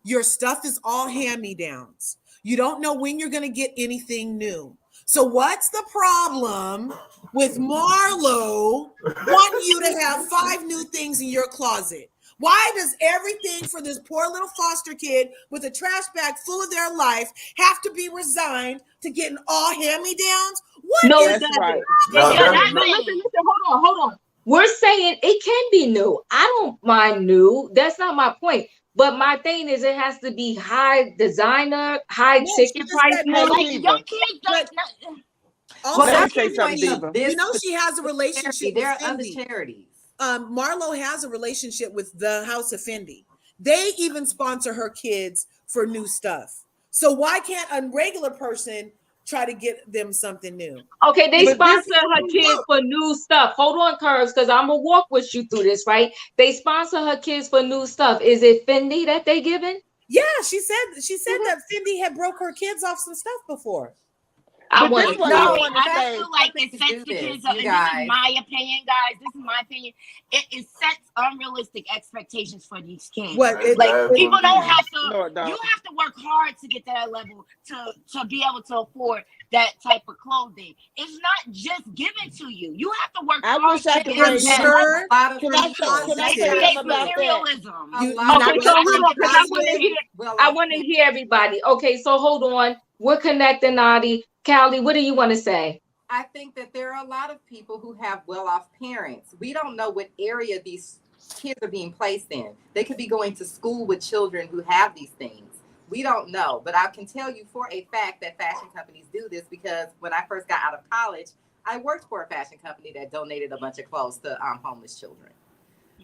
Your stuff is all hand-me-downs. You don't know when you're going to get anything new. So what's the problem with Marlo wanting you to have 5 new things in your closet? Why does everything for this poor little foster kid with a trash bag full of their life have to be resigned to getting all hand-me-downs? That's right. Listen, hold on. We're saying it can be new. I don't mind new. That's not my point. But my thing is, it has to be high designer, high ticket price. Your kids don't. Let me say something, Diva. You know, she has a relationship. There are with other Fendi. charities. Marlo has a relationship with the House of Fendi. They even sponsor her kids for new stuff. So why can't a regular person try to get them something new? Okay, they sponsor her kids for new stuff. Hold on, Curves, because I'm gonna walk with you through this, right? They sponsor her kids for new stuff. Is it Fendi that they giving? Yeah, she said that Fendi had broke her kids off some stuff before. I feel like it sets the kids up. And this is my opinion, guys. This is my opinion. It sets unrealistic expectations for these kids. People don't have to. You have to work hard to get to that level to be able to afford that type of clothing. It's not just given to you. You have to work hard. I wish I could bring materialism. I want to hear everybody. Okay, so hold on. We're connecting, Nadi. Callie, what do you want to say? I think that there are a lot of people who have well-off parents. We don't know what area these kids are being placed in. They could be going to school with children who have these things. We don't know, but I can tell you for a fact that fashion companies do this because when I first got out of college, I worked for a fashion company that donated a bunch of clothes to homeless children.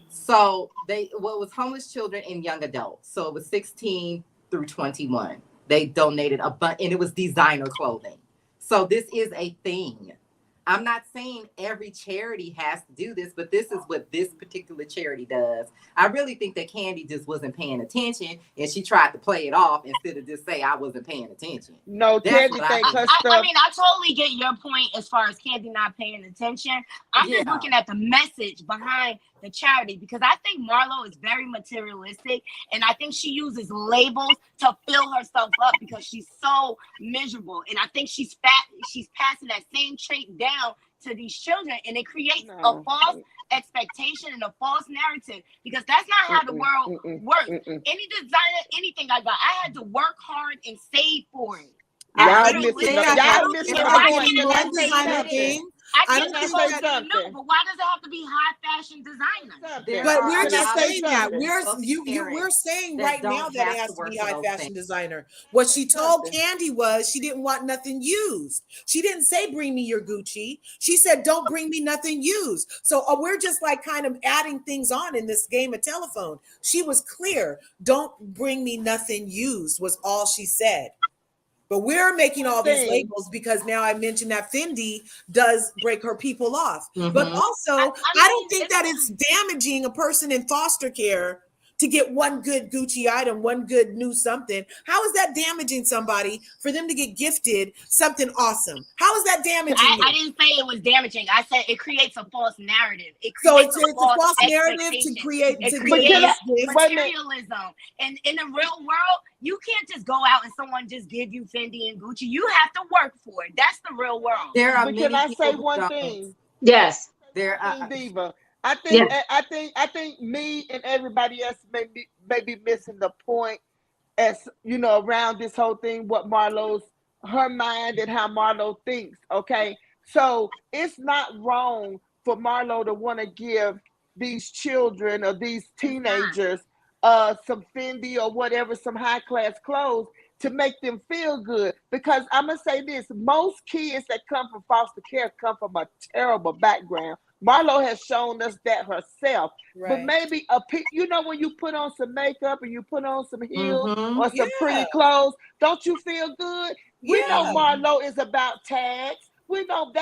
So was homeless children and young adults. So it was 16 through 21. They donated a bunch, and it was designer clothing. So this is a thing. I'm not saying every charity has to do this, but this is what this particular charity does. I really think that Kandi just wasn't paying attention, and she tried to play it off instead of just say I wasn't paying attention. No, Kandi thinks her stuff. I mean, I totally get your point as far as Kandi not paying attention. I'm just looking at the message behind the charity because I think Marlo is very materialistic, and I think she uses labels to fill herself up because she's so miserable, and I think she's passing that same trait down to these children, and it creates a false expectation and a false narrative because that's not how the world works. Any designer, anything I got, I had to work hard and save for it. Y'all missing one designer thing. I think that's what but why does it have to be high fashion designers? But we're just saying that we're saying right now that it has to be high fashion designer. What she told Kandi was she didn't want nothing used. She didn't say bring me your Gucci. She said don't bring me nothing used. So we're just like kind of adding things on in this game of telephone. She was clear. Don't bring me nothing used was all she said. But we're making all these labels because now I mentioned that Fendi does break her people off. But also, I don't think that it's damaging a person in foster care to get one good Gucci item, one good new something. How is that damaging somebody for them to get gifted something awesome? How is that damaging? I didn't say it was damaging. I said it creates a false narrative. It's a false narrative to create materialism. And in the real world, you can't just go out and someone just give you Fendi and Gucci. You have to work for it. That's the real world. There are can I say one thing? Yes. There are Diva. I think me and everybody else may be missing the point as around this whole thing, what her mind and how Marlo thinks. Okay. So it's not wrong for Marlo to want to give these children or these teenagers some Fendi or whatever, some high class clothes to make them feel good. Because I'm gonna say this, most kids that come from foster care come from a terrible background. Marlo has shown us that herself. Right. But maybe when you put on some makeup and you put on some heels or some pretty clothes, don't you feel good? We know Marlo is about tags. We know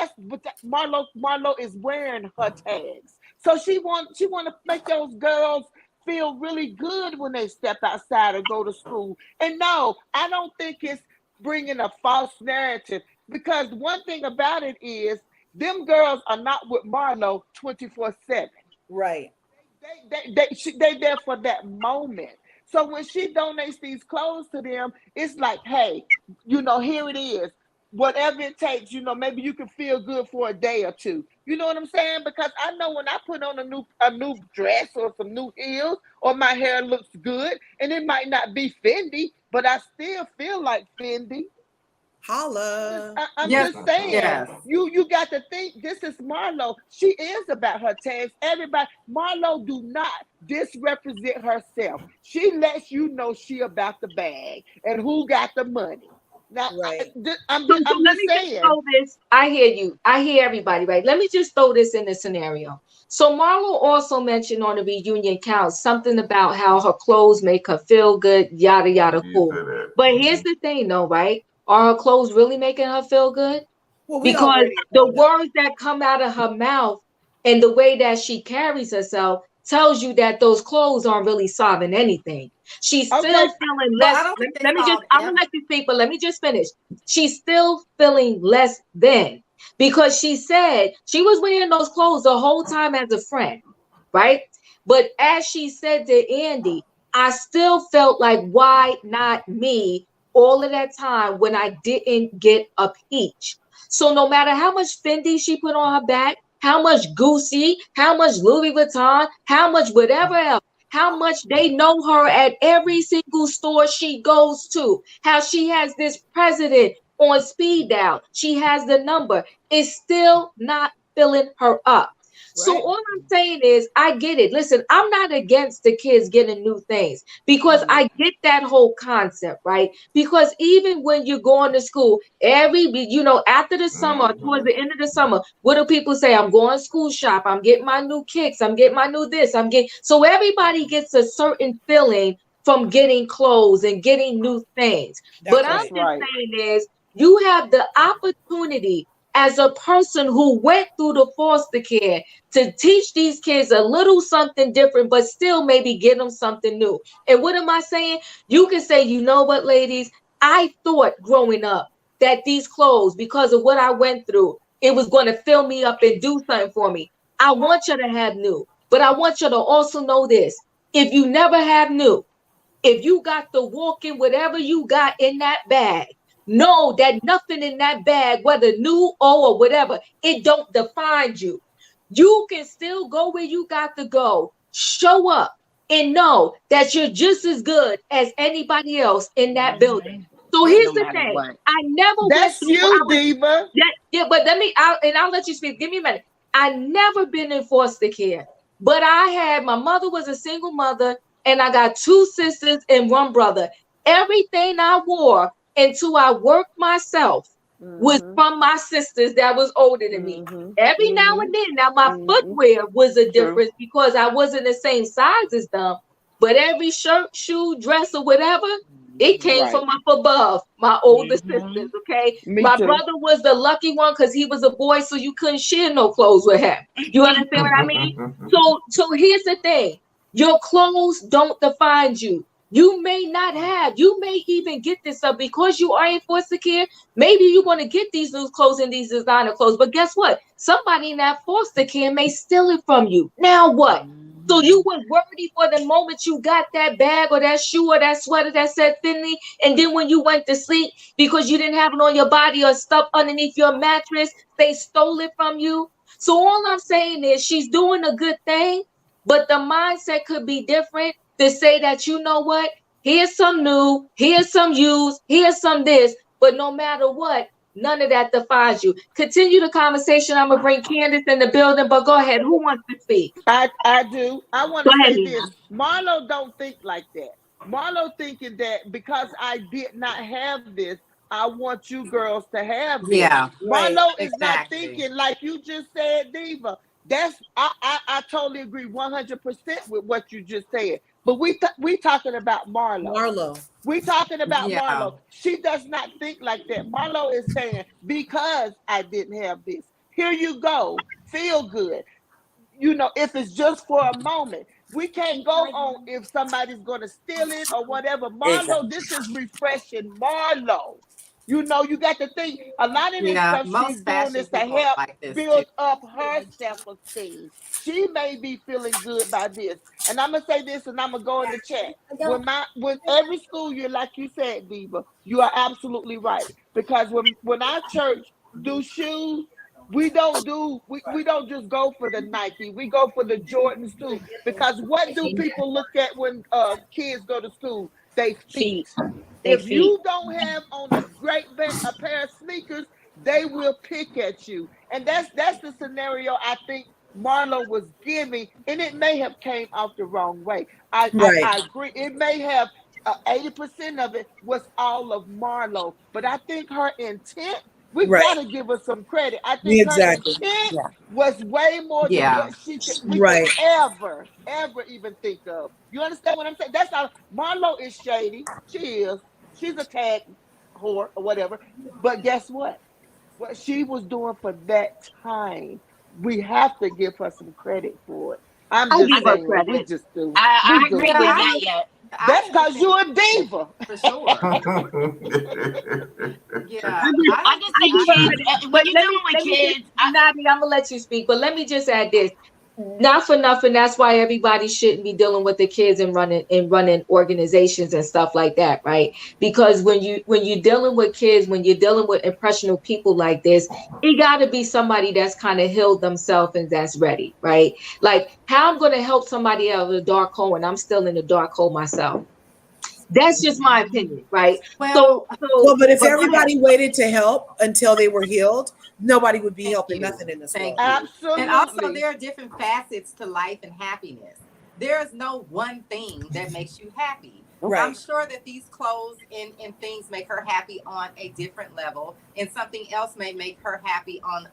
Marlo is wearing her tags. So she want to make those girls feel really good when they step outside or go to school. And no, I don't think it's bringing a false narrative, because one thing about it is them girls are not with Marlo 24/7. Right. They there for that moment. So when she donates these clothes to them, it's like, hey, here it is. Whatever it takes, maybe you can feel good for a day or two. You know what I'm saying? Because I know when I put on a new dress or some new heels, or my hair looks good, and it might not be Fendi, but I still feel like Fendi. Holla. I'm just saying, you got to think this is Marlo. She is about her tags. Everybody, Marlo do not disrepresent herself. She lets you know she about the bag and who got the money. Now, I'm just saying. I hear you. I hear everybody, right? Let me just throw this in the scenario. So Marlo also mentioned on the reunion count something about how her clothes make her feel good, yada, yada, cool. But here's the thing though, right? Are her clothes really making her feel good? Well, because the words that come out of her mouth and the way that she carries herself tells you that those clothes aren't really solving anything. She's still feeling less. I'm gonna let you speak, but let me just finish. She's still feeling less than, because she said she was wearing those clothes the whole time as a friend, right? But as she said to Andy, I still felt like, why not me all of that time when I didn't get a peach? So no matter how much Fendi she put on her back, how much Gucci, how much Louis Vuitton, how much whatever else, how much they know her at every single store she goes to, how she has this president on speed dial, she has the number, it's still not filling her up. So all I'm saying is, I get it. Listen, I'm not against the kids getting new things because I get that whole concept, right? Because even when you're going to school, after the summer, towards the end of the summer, what do people say? I'm going school shop. I'm getting my new kicks. I'm getting my new this. So everybody gets a certain feeling from getting clothes and getting new things. But I'm just saying is, you have the opportunity as a person who went through the foster care to teach these kids a little something different, but still maybe get them something new. And what am I saying? You can say, you know what, ladies, I thought growing up that these clothes, because of what I went through, it was going to fill me up and do something for me. I want you to have new, but I want you to also know this. If you never have new, if you got to walk in whatever you got in that bag, know that nothing in that bag, whether new, old, or whatever, it don't define you. You can still go where you got to go, show up, and know that you're just as good as anybody else in that building. So here's the thing. I never went through. That's you, Diva. Yeah, but I'll let you speak. Give me a minute. I never been in foster care, but my mother was a single mother, and I got 2 sisters and 1 brother. Everything I wore until I worked myself was from my sisters that was older than me. Every now and then, now my footwear was a difference because I wasn't the same size as them, but every shirt, shoe, dress, or whatever, it came from up above my older sisters, okay? My brother was the lucky one because he was a boy, so you couldn't share no clothes with him. You understand what I mean? So here's the thing. Your clothes don't define you. You may even get this up because you are in foster care. Maybe you're going to get these new clothes and these designer clothes, but guess what? Somebody in that foster care may steal it from you. Now what? So you was worried for the moment you got that bag or that shoe or that sweater that said Finley, and then when you went to sleep because you didn't have it on your body or stuff underneath your mattress, they stole it from you. So all I'm saying is she's doing a good thing, but the mindset could be different to say that, you know what, here's some new, here's some used, here's some this, but no matter what, none of that defines you. Continue the conversation. I'm gonna bring Candace in the building, but go ahead. Who wants to speak? I do. I want to say this. Marlo don't think like that. Marlo thinking that because I did not have this, I want you girls to have this. Yeah, Marlo is not thinking like you just said, Diva. I totally agree 100% with what you just said. But we talking about Marlo. We talking about Marlo. She does not think like that. Marlo is saying, because I didn't have this, here you go, feel good. You know, if it's just for a moment, we can't go on if somebody's going to steal it or whatever. Marlo, this is refreshing Marlo. You know, you got to think a lot of this stuff she's doing is to help build up her self-esteem. She may be feeling good by this. And I'm gonna say this, and I'm gonna go in the chat. When every school year, like you said, Diva, you are absolutely right. Because when our church do shoes, we don't just go for the Nike. We go for the Jordans too. Because what do people look at when kids go to school? They feet. If you don't have on a pair of sneakers, they will pick at you. And that's the scenario I think Marlo was giving, and it may have came out the wrong way. I agree. It may have 80% of it was all of Marlo, but I think her intent, we gotta give her some credit. I think her intent was way more than what we could ever even think of. You understand what I'm saying? That's how Marlo is shady. She is. She's a tag whore or whatever. But guess what? What she was doing for that time, we have to give her some credit for it. I'm just saying, we just do. I agree with that. That's because you're a diva. For sure. Yeah. I just think when you're dealing with kids, I'm gonna let you speak, but let me just add this. Not for nothing, that's why everybody shouldn't be dealing with the kids and running organizations and stuff like that, right? Because when you're dealing with kids, when you're dealing with impressionable people like this, it got to be somebody that's kind of healed themselves and that's ready, right? Like, how I'm going to help somebody out of the dark hole and I'm still in the dark hole myself. That's just my opinion, right? But if everybody waited to help until they were healed, nobody would be Thank helping you. nothing in this world. Absolutely. And also, there are different facets to life and happiness. There's no one thing that makes you happy. Right. I'm sure that these clothes and things make her happy on a different level, and something else may make her happy on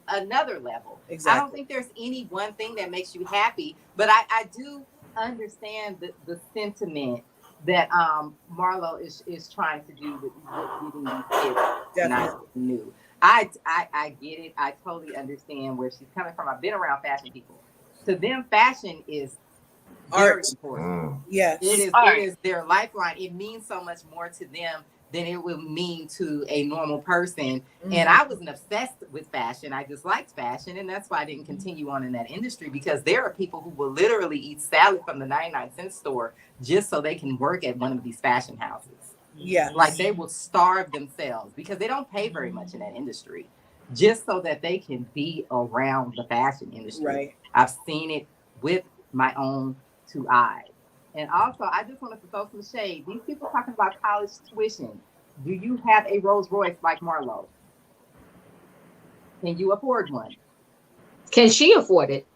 another level. Exactly. I don't think there's any one thing that makes you happy, but I do understand the sentiment that Marlo is trying to do with getting these kids nice and new. I get it. I totally understand where she's coming from. I've been around fashion people. To them, fashion is very important. Yes. It is their lifeline. It means so much more to them than it would mean to a normal person. And I wasn't obsessed with fashion. I just liked fashion. And that's why I didn't continue on in that industry, because there are people who will literally eat salad from the 99-cent store just so they can work at one of these fashion houses. Yeah. Like they will starve themselves because they don't pay very much in that industry just so that they can be around the fashion industry. Right. I've seen it with my own 2 eyes. And also, I just wanted to throw some shade. These people talking about college tuition. Do you have a Rolls Royce like Marlo? Can you afford one? Can she afford it?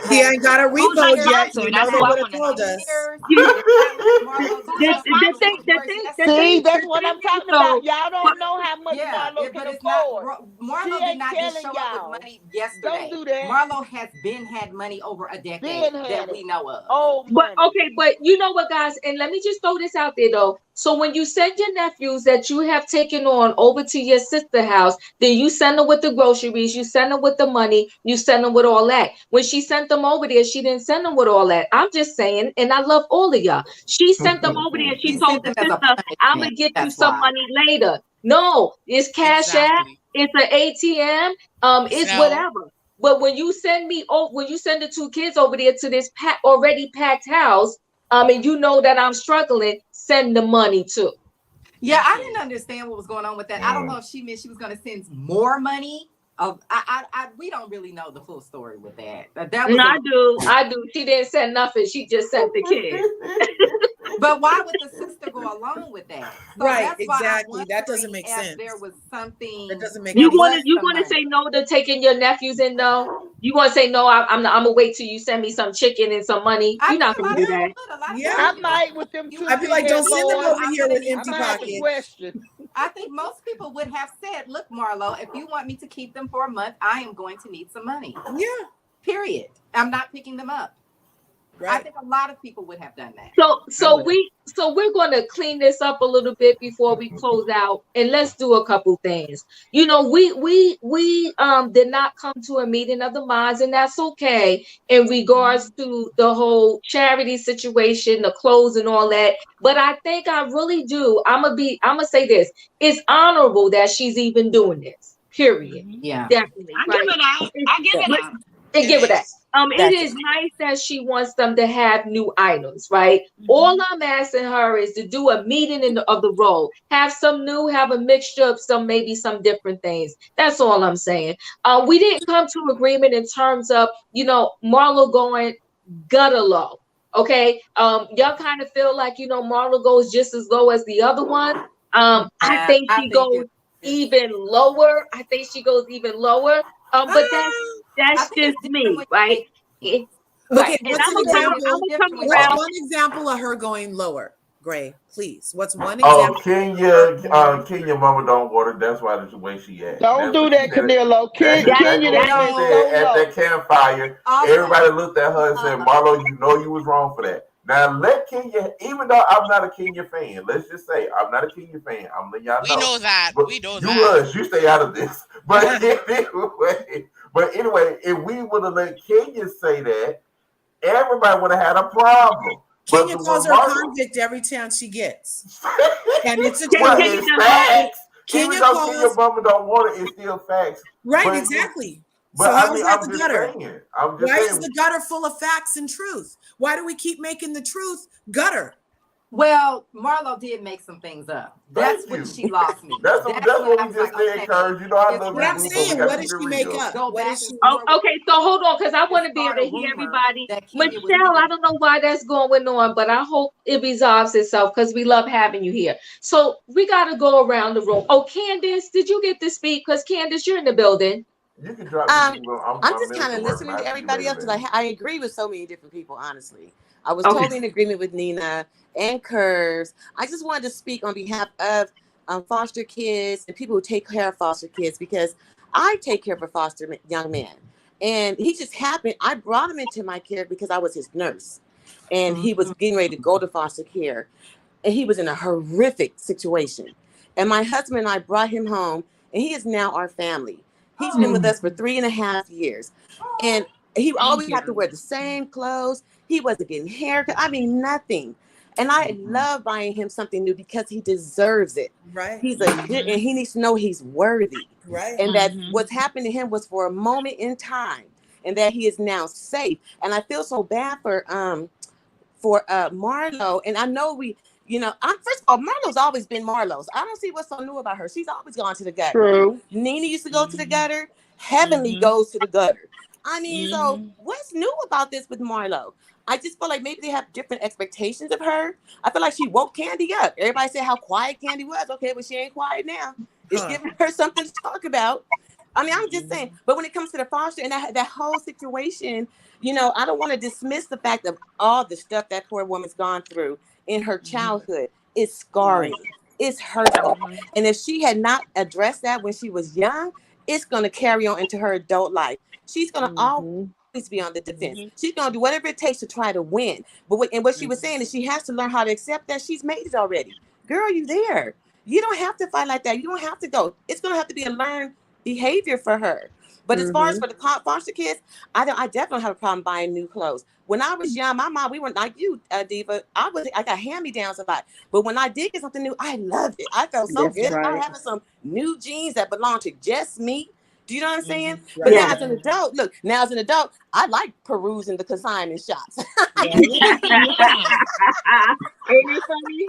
He ain't got a repo yet. You know they would have told us. See, that's what I'm talking about. Y'all don't know how much Marlo can afford. Marlo did not just show up with money yesterday. Don't do that. Marlo has had money over a decade that we know of. Oh, but you know what, guys? And let me just throw this out there, though. So when you send your nephews that you have taken on over to your sister house, then you send them with the groceries, you send them with the money, you send them with all that. When she sent them over there, she didn't send them with all that. I'm just saying, and I love all of y'all. She sent them over there. She told the sister, "I'm gonna get you some money later." No, it's Cash App, it's an ATM, it's whatever. But when you send the 2 kids over there to this already packed house, and you know that I'm struggling, send the money too. Yeah, I didn't understand what was going on with that. I don't know if she meant she was going to send more money. We don't really know the full story with that. I do. She didn't send nothing. She just sent the kid. But why would the sister go along with that? So right, exactly. That doesn't make sense. There was something that doesn't make you sense. You want to say no to taking your nephews in though? You want to say no? I'm gonna wait till you send me some chicken and some money. You're not gonna do that. Yeah, I might with them 2. I'd be like, don't send them over here with empty pockets. I think most people would have said, "Look, Marlo, if you want me to keep them for a month, I am going to need some money." Yeah. Period. I'm not picking them up. Right. I think a lot of people would have done that. So we're going to clean this up a little bit before we close out, and let's do a couple things. You know, we did not come to a meeting of the minds, and that's okay in regards to the whole charity situation, the clothes and all that. But I think I really do. I'm gonna say this: it's honorable that she's even doing this. Period. Yeah, definitely. I give it out. I give it out. And give it that. It is nice that she wants them to have new items, right? All I'm asking her is to do a meeting of the role, have some new, have a mixture of maybe some different things. That's all I'm saying. We didn't come to agreement in terms of, Marlo going gutter low. Okay. Y'all kind of feel like, Marlo goes just as low as the other one. I think she goes even lower. I think she goes even lower. But that's just me, right? Okay, right. What's one example of her going lower? Gray, please. What's one example? Kenya mama don't water. That's why that's the way she acts. Don't do that, Canelo. Kenya at that campfire, everybody looked at her and said, "Marlo, you know you was wrong for that." Now let Kenya, even though I'm not a Kenya fan, let's just say I'm not a Kenya fan. I'm letting y'all know. We know that. We know that. You stay out of this. But anyway, if we would have let Kenya say that, everybody would have had a problem. Kenya calls her a convict every chance she gets. And it's a facts. Kenya calls Kenya mama don't want it, it's still facts. Right, exactly. So how is that the gutter? Why is the gutter full of facts and truth? Why do we keep making the truth gutter? Well, Marlo did make some things up. That's when she lost me. That's what we just said, Curse. You know I love But I'm you, saying, but what did she make up? Go What back is she? Okay, so hold on, because I want to be able to hear everybody. Michelle, I don't know why that's going on, but I hope it resolves itself because we love having you here. So we got to go around the room. Oh, Candace, did you get to speak? Because Candace, you're in the building. You can drop I'm just kind of listening to everybody else because I agree with so many different people, honestly. I was totally in agreement with Nina and Curves. I just wanted to speak on behalf of foster kids and people who take care of foster kids because I take care of a foster young man. And he just happened, I brought him into my care because I was his nurse. And he was getting ready to go to foster care. And he was in a horrific situation. And my husband and I brought him home, and he is now our family. He's been with us for 3.5 years. And he always had to wear the same clothes. He wasn't getting haircut. I mean, nothing. And I love buying him something new because he deserves it. Right. He's a good, and he needs to know he's worthy. Right. And that what's happened to him was for a moment in time, and that he is now safe. And I feel so bad for Marlo. And I know first of all, Marlo's always been Marlo's. I don't see what's so new about her. She's always gone to the gutter. True. Nina used to go to the gutter. Heavenly goes to the gutter. I mean, so what's new about this with Marlo? I just feel like maybe they have different expectations of her. I feel like she woke Kandi up. Everybody said how quiet Kandi was. Okay, but she ain't quiet now. It's giving her something to talk about. I mean, I'm just saying. But when it comes to the foster and that whole situation, I don't want to dismiss the fact of all the stuff that poor woman's gone through in her childhood. It's scarring. It's hurtful. And if she had not addressed that when she was young, it's going to carry on into her adult life. She's going to always be on the defense. She's going to do whatever it takes to try to win. But what she was saying is she has to learn how to accept that she's made it already. Girl, you there. You don't have to fight like that. You don't have to go. It's going to have to be a learned behavior for her. But as far as for the foster kids, I definitely have a problem buying new clothes. When I was young, my mom, we were like you, Diva. I got hand-me-downs a lot. But when I did get something new, I loved it. I felt so good about having some new jeans that belonged to just me. Do you know what I'm saying? But now as an adult, I like perusing the consignment shops. Ain't it funny?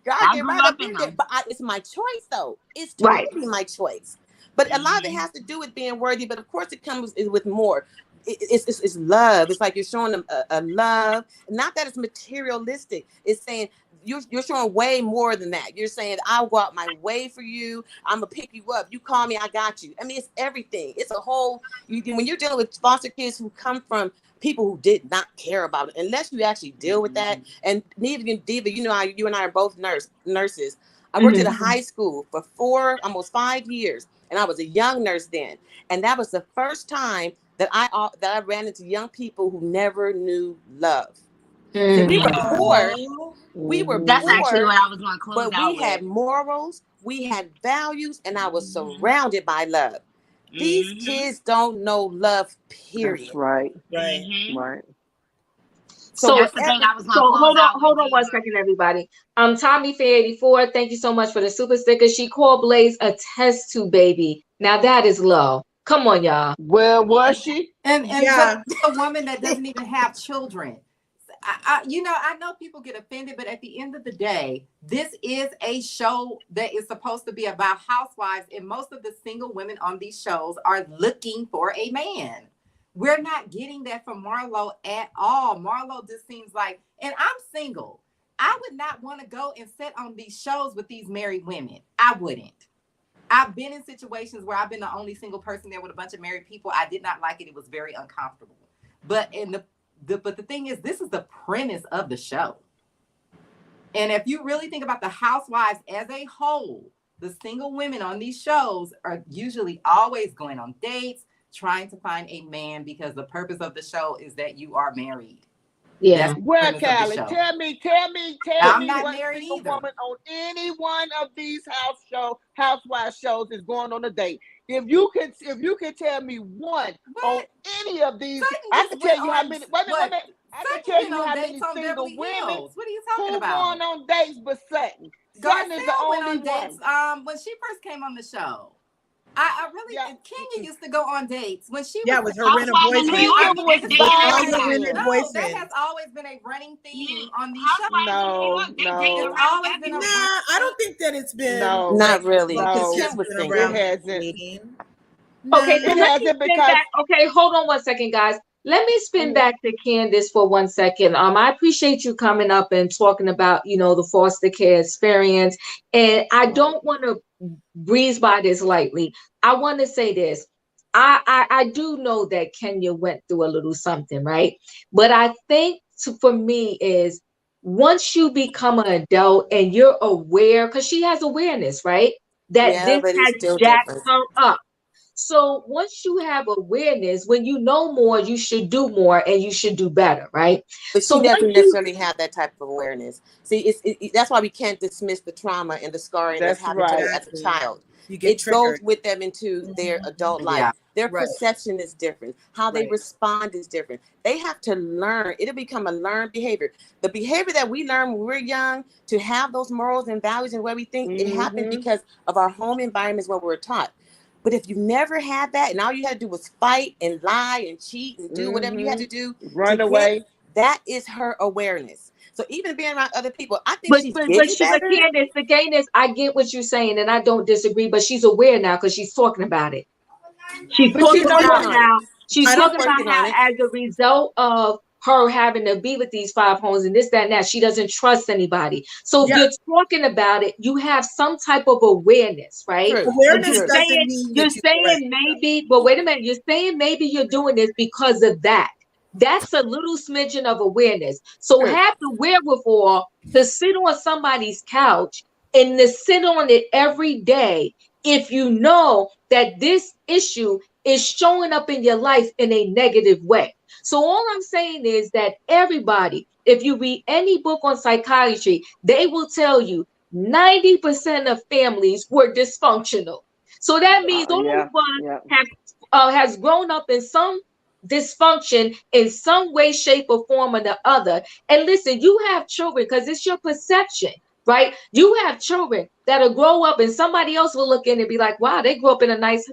God, get right up in there. But it's my choice, though. It's totally my choice. But a lot of it has to do with being worthy. But of course, it comes with more. It's love. It's like you're showing them a love. Not that it's materialistic. It's saying you're showing way more than that. You're saying I'll go out my way for you. I'm gonna pick you up. You call me, I got you. I mean, it's everything. It's a whole. When you're dealing with foster kids who come from people who did not care about it, unless you actually deal with that. And Diva, you and I are both nurses. I worked at a high school for almost 5 years, and I was a young nurse then. And that was the first time that I ran into young people who never knew love. So we were poor. That's actually what I was going to close but out we had morals, we had values, and I was surrounded by love. These kids don't know love, period. That's right. Right. So that's the thing I was going to hold on 1 second, everybody. Tommy Fair 84, thank you so much for the super sticker. She called Blaze a test tube baby. Now that is low. Come on, y'all. Well, was she? And a woman that doesn't even have children. I know people get offended, but at the end of the day, this is a show that is supposed to be about housewives, and most of the single women on these shows are looking for a man. We're not getting that from Marlo at all. Marlo just seems like, and I'm single. I would not want to go and sit on these shows with these married women. I wouldn't. I've been in situations where I've been the only single person there with a bunch of married people. I did not like it. It was very uncomfortable. But the thing is, this is the premise of the show. And if you really think about the housewives as a whole, the single women on these shows are usually always going on dates, trying to find a man because the purpose of the show is that you are married. Yeah. Well, Callie, tell me I'm not what married single either. woman on any one of these housewives shows is going on a date. If you could tell me one on any of these, I can tell you how many. Wait a minute. I can tell you how many single women what are you talking about? Going on dates, but Sutton. Sutton is the only one. When she first came on the show, I really Kenya used to go on dates when she Yeah, was with her rental boyfriend. No, that has always been a running theme on these shows. No. It's always been a I don't think that it's been Not really. No, Kim was it single. hasn't. Okay, so It let me hasn't spin because back. Okay, hold on one second, guys. Let me spin back to Candace for 1 second. I appreciate you coming up and talking about, the foster care experience. And I don't want to breeze by this lightly. I want to say this. I do know that Kenya went through a little something, right? But I think for me is once you become an adult and you're aware, because she has awareness, right? That this but has it's still jacked different. her up. So once you have awareness, when you know more, you should do more and you should do better, right? But So she doesn't necessarily have that type of awareness. See, that's why we can't dismiss the trauma and the scarring that's happened to them as a child. It goes with them into their adult life. Yeah. Their perception is different. How they respond is different. They have to learn. It'll become a learned behavior. The behavior that we learn when we're young, to have those morals and values and what we think, it happened because of our home environments where we're taught. But if you never had that, and all you had to do was fight and lie and cheat and do whatever you had to do, run away, that is her awareness. So even being around other people, I think she's getting better. But Candace, I get what you're saying, and I don't disagree. But she's aware now because she's talking about it. She's talking about how she's talking about how, as a result of her having to be with these 5 homes and this, that, and that, she doesn't trust anybody. So if you're talking about it, you have some type of awareness, right? Awareness doesn't mean you're saying maybe, but wait a minute, you're saying maybe you're doing this because of that. That's a little smidgen of awareness. So have the wherewithal to sit on somebody's couch and to sit on it every day if you know that this issue is showing up in your life in a negative way. So all I'm saying is that everybody, if you read any book on psychiatry, they will tell you 90% of families were dysfunctional. So that means all of us has grown up in some dysfunction in some way, shape, or form or the other. And listen, you have children because it's your perception, right? You have children that'll grow up and somebody else will look in and be like, wow, they grew up in a nice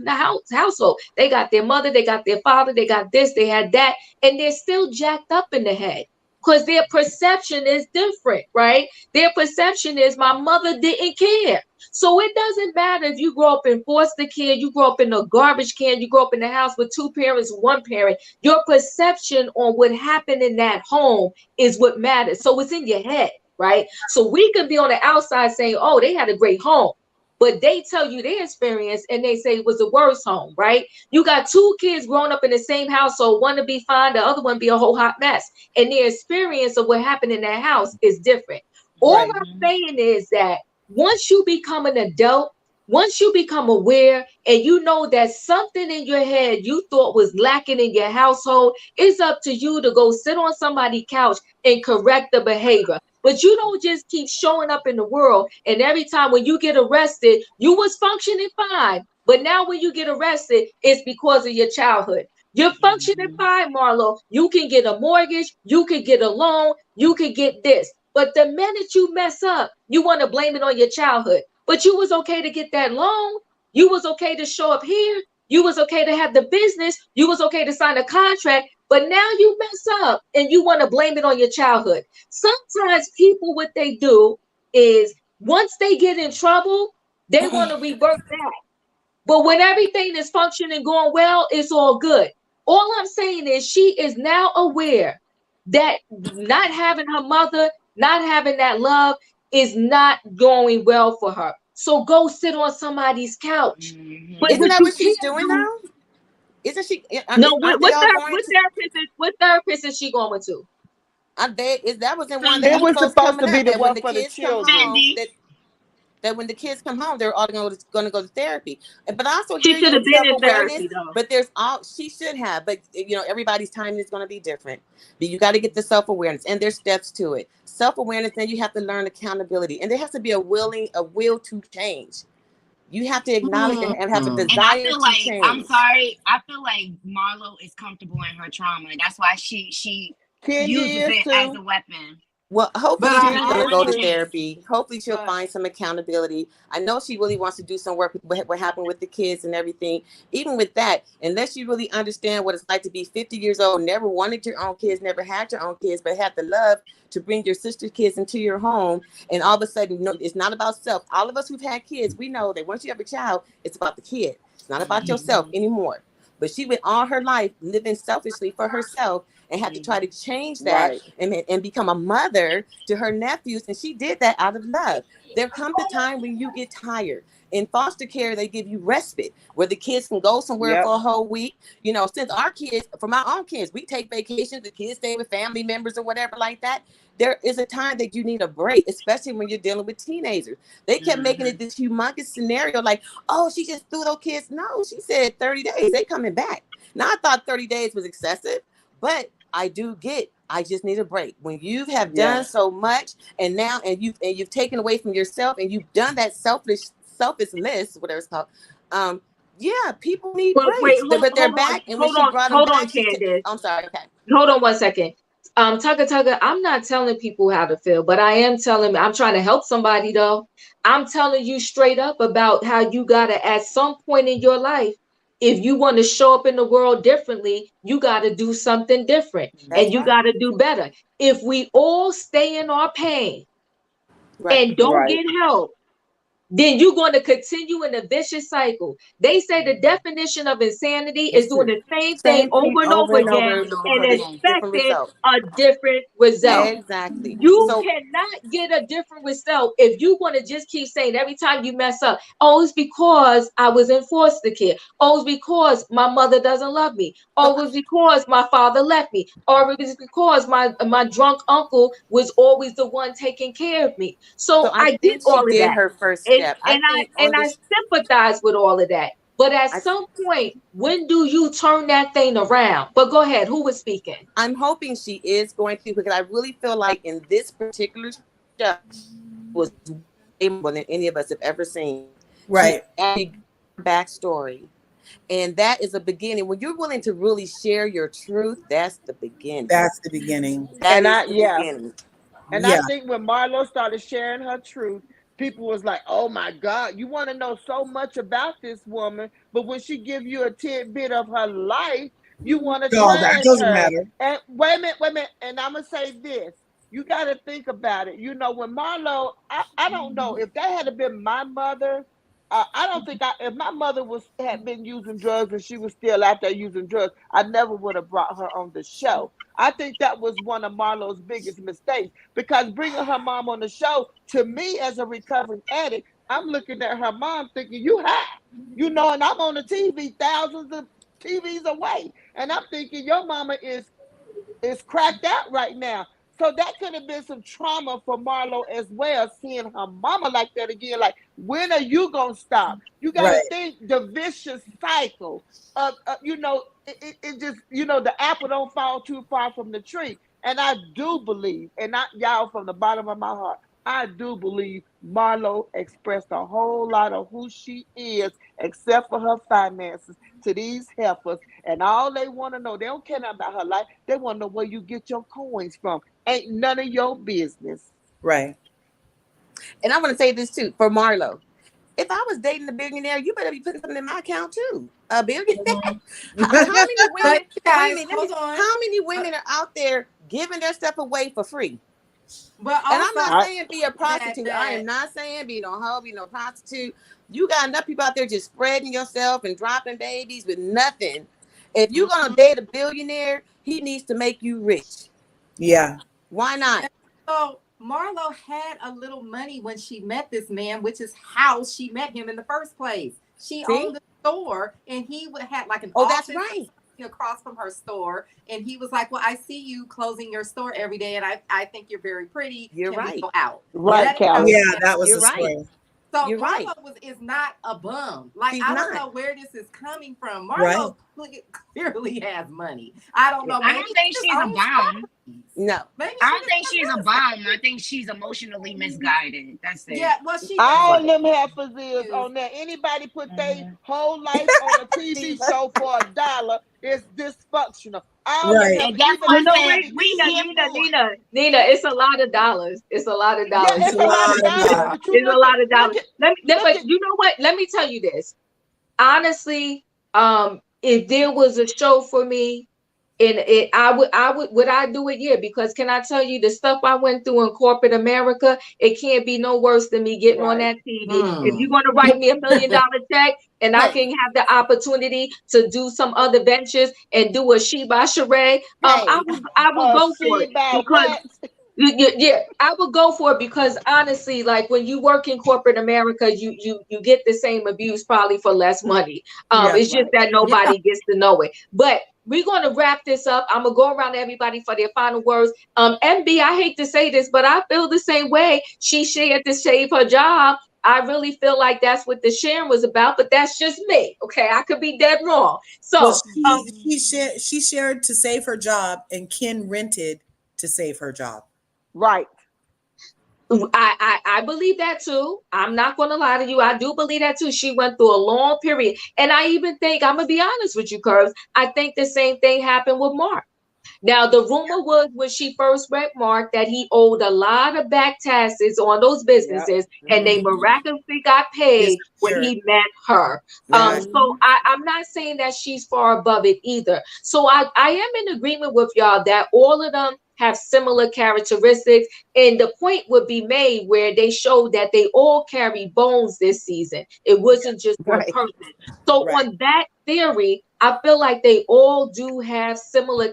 household. They got their mother, they got their father, they got this, they had that, and they're still jacked up in the head because their perception is different, right? Their perception is my mother didn't care. So it doesn't matter if you grow up in foster care, you grow up in a garbage can, you grow up in a house with 2 parents, 1 parent. Your perception on what happened in that home is what matters. So it's in your head, right? So we could be on the outside saying, oh, they had a great home. But they tell you their experience and they say it was the worst home, right? You got 2 kids growing up in the same household, one to be fine, the other one be a whole hot mess. And their experience of what happened in that house is different. All I'm saying is that once you become an adult, once you become aware and you know that something in your head you thought was lacking in your household, it's up to you to go sit on somebody's couch and correct the behavior. But you don't just keep showing up in the world and every time when you get arrested, you was functioning fine. But now when you get arrested, it's because of your childhood. You're functioning fine, Marlo. You can get a mortgage, you can get a loan, you can get this. But the minute you mess up, you want to blame it on your childhood. But you was okay to get that loan. You was okay to show up here. You was okay to have the business. You was okay to sign a contract. But now you mess up and you want to blame it on your childhood. Sometimes people, what they do is once they get in trouble, they want to revert back. But when everything is functioning, going well, it's all good. All I'm saying is she is now aware that not having her mother, not having that love is not going well for her. So go sit on somebody's couch. But isn't that what she's doing now? Isn't she? No, what therapist is she going to? That was in one it was supposed to be the one for the children. That when the kids come home, they're all going to go to therapy. But I also she should have been in therapy, though. But she should have. But everybody's timing is going to be different. But you got to get the self-awareness, and there's steps to it. Self-awareness, then you have to learn accountability, and there has to be a will to change. You have to acknowledge and have a desire to change. I'm sorry. I feel like Marlo is comfortable in her trauma. That's why she uses it as a weapon. Well, hopefully But she's I going to go to also, therapy. Hopefully she'll but find some accountability. I know she really wants to do some work with what happened with the kids and everything. Even with that, unless you really understand what it's like to be 50 years old, never wanted your own kids, never had your own kids, but had the love to bring your sister's kids into your home. And all of a sudden, no, it's not about self. All of us who've had kids, we know that once you have a child, it's about the kid. It's not about yourself anymore. But she went all her life living selfishly for herself and had to try to change that Right. and become a mother to her nephews. And she did that out of love. There comes a time when you get tired. In foster care, they give you respite where the kids can go somewhere Yep. for a whole week. You know, since our kids, for my own kids, we take vacations, the kids stay with family members or whatever like that. There is a time that you need a break, especially when you're dealing with teenagers. They kept making it this humongous scenario like, oh, she just threw those kids. No, she said 30 days. They coming back. Now, I thought 30 days was excessive, but I do get, I just need a break. When you have done so much and now, and you've taken away from yourself and you've done that selfless list, whatever it's called. Yeah, people need But wait, breaks, but they're back. And when she brought them hold on, back, Candace. I'm sorry. Okay. Hold on 1 second. Tugga, I'm not telling people how to feel, but I am I'm trying to help somebody though. I'm telling you straight up about how you gotta, at some point in your life, if you want to show up in the world differently, you got to do something different. That's And you right. got to do better. If we all stay in our pain and don't get help, then you're going to continue in a vicious cycle. They say the definition of insanity is doing the same thing over and over again and Different expecting result. a different result. Exactly. You So cannot get a different result if you want to just keep saying every time you mess up, oh, it's because I was in foster care. Oh, it's because my mother doesn't love me. Oh, it's because my father left me. Or it was because my drunk uncle was always the one taking care of me. So I I get think she all of did that. her first And, step. I and think I on this, sympathize with all of that. But at some point, when do you turn that thing around? But go ahead. Who was speaking? I'm hoping she is going to, because I really feel like in this particular show was way more than any of us have ever seen. Right. She backstory. And that is a beginning. When you're willing to really share your truth, that's the beginning. That's the beginning. That is the beginning. And I think when Marlo started sharing her truth, people was like, oh my God, you want to know so much about this woman, but when she give you a tidbit of her life, you want to No, that trash doesn't her. matter. And wait a minute. And I'm going to say this. You got to think about it. You know, when Marlo, I don't know, if that had been my mother, I don't think if my mother had been using drugs and she was still out there using drugs, I never would have brought her on the show. I think that was one of Marlo's biggest mistakes, because bringing her mom on the show, to me as a recovering addict, I'm looking at her mom thinking, you high, you know, and I'm on the TV, thousands of TVs away, and I'm thinking your mama is cracked out right now. So that could have been some trauma for Marlo as well, seeing her mama like that again. Like, when are you gonna stop? You got to think the vicious cycle of, you know, it just, you know, the apple don't fall too far from the tree. And I do believe, and not y'all, from the bottom of my heart, I do believe Marlo expressed a whole lot of who she is, except for her finances, to these heifers. And all they want to know, they don't care about her life. They want to know where you get your coins from. Ain't none of your business. Right. And I want to say this too, for Marlo. If I was dating a billionaire, you better be putting something in my account too. A billionaire. How many women? How many women are out there giving their stuff away for free? But and I'm not saying be a prostitute. I am not saying be no hoe, be no prostitute. You got enough people out there just spreading yourself and dropping babies with nothing. If you're gonna date a billionaire, he needs to make you rich. Yeah. Why not? So Marlo had a little money when she met this man, which is how she met him in the first place. She owned a store, and he had like an that's right, across from her store, and he was like, well, I see you closing your store every day, and I think you're very pretty. You're Can right. we go out? Right, Callie. Yeah, that was the story. Right. So You're Marlo right. is not a bum. Like, She's I not. don't know where this is coming from. Marlo clearly has money. I don't know. I don't think she's a bum. No. I don't think she's a bum. I think she's emotionally misguided. That's it. Yeah, well, she all them heifers is on there. Anybody put their whole life on a TV show for $1 is dysfunctional. all of Right. them, And that's even why You know I what, said we here for it. Nina, it's a lot of dollars. It's a lot of yeah, dollars. it's a a lot lot of of dollars. dollars. But you It's a lot of dollars. look But at you know what? Let me tell you this. Honestly, if there was a show for me, and would I do it? Yeah, because can I tell you the stuff I went through in corporate America, it can't be no worse than me getting on right. that TV. If you're gonna write me $1 million check and I Hey, can have the opportunity to do some other ventures and do a She by Sheree, hey, I would go for See it by because what? yeah, I would go for it because honestly, like when you work in corporate America, you get the same abuse probably for less money. Yeah. It's just Right. that yeah, nobody gets to know it. But we're gonna wrap this up. I'm gonna go around to everybody for their final words. MB, I hate to say this, but I feel the same way. She shared to save her job. I really feel like that's what the sharing was about, but that's just me. Okay, I could be dead wrong. Well, So she shared to save her job, and Ken rented to save her job. Right. I believe that too. I'm not going to lie to you. I do believe that too. She went through a long period. And I even think, I'm going to be honest with you, Curves, I think the same thing happened with Mark. Now, the rumor was when she first met Mark that he owed a lot of back taxes on those Yep. businesses, and they Mhm. miraculously got paid when Disappeared. he met her. Right. So I'm not saying that she's far above it either. So I am in agreement with y'all that all of them have similar characteristics, and the point would be made where they showed that they all carry bones this season. It wasn't just one right. person. So Right. on that theory, I feel like they all do have similar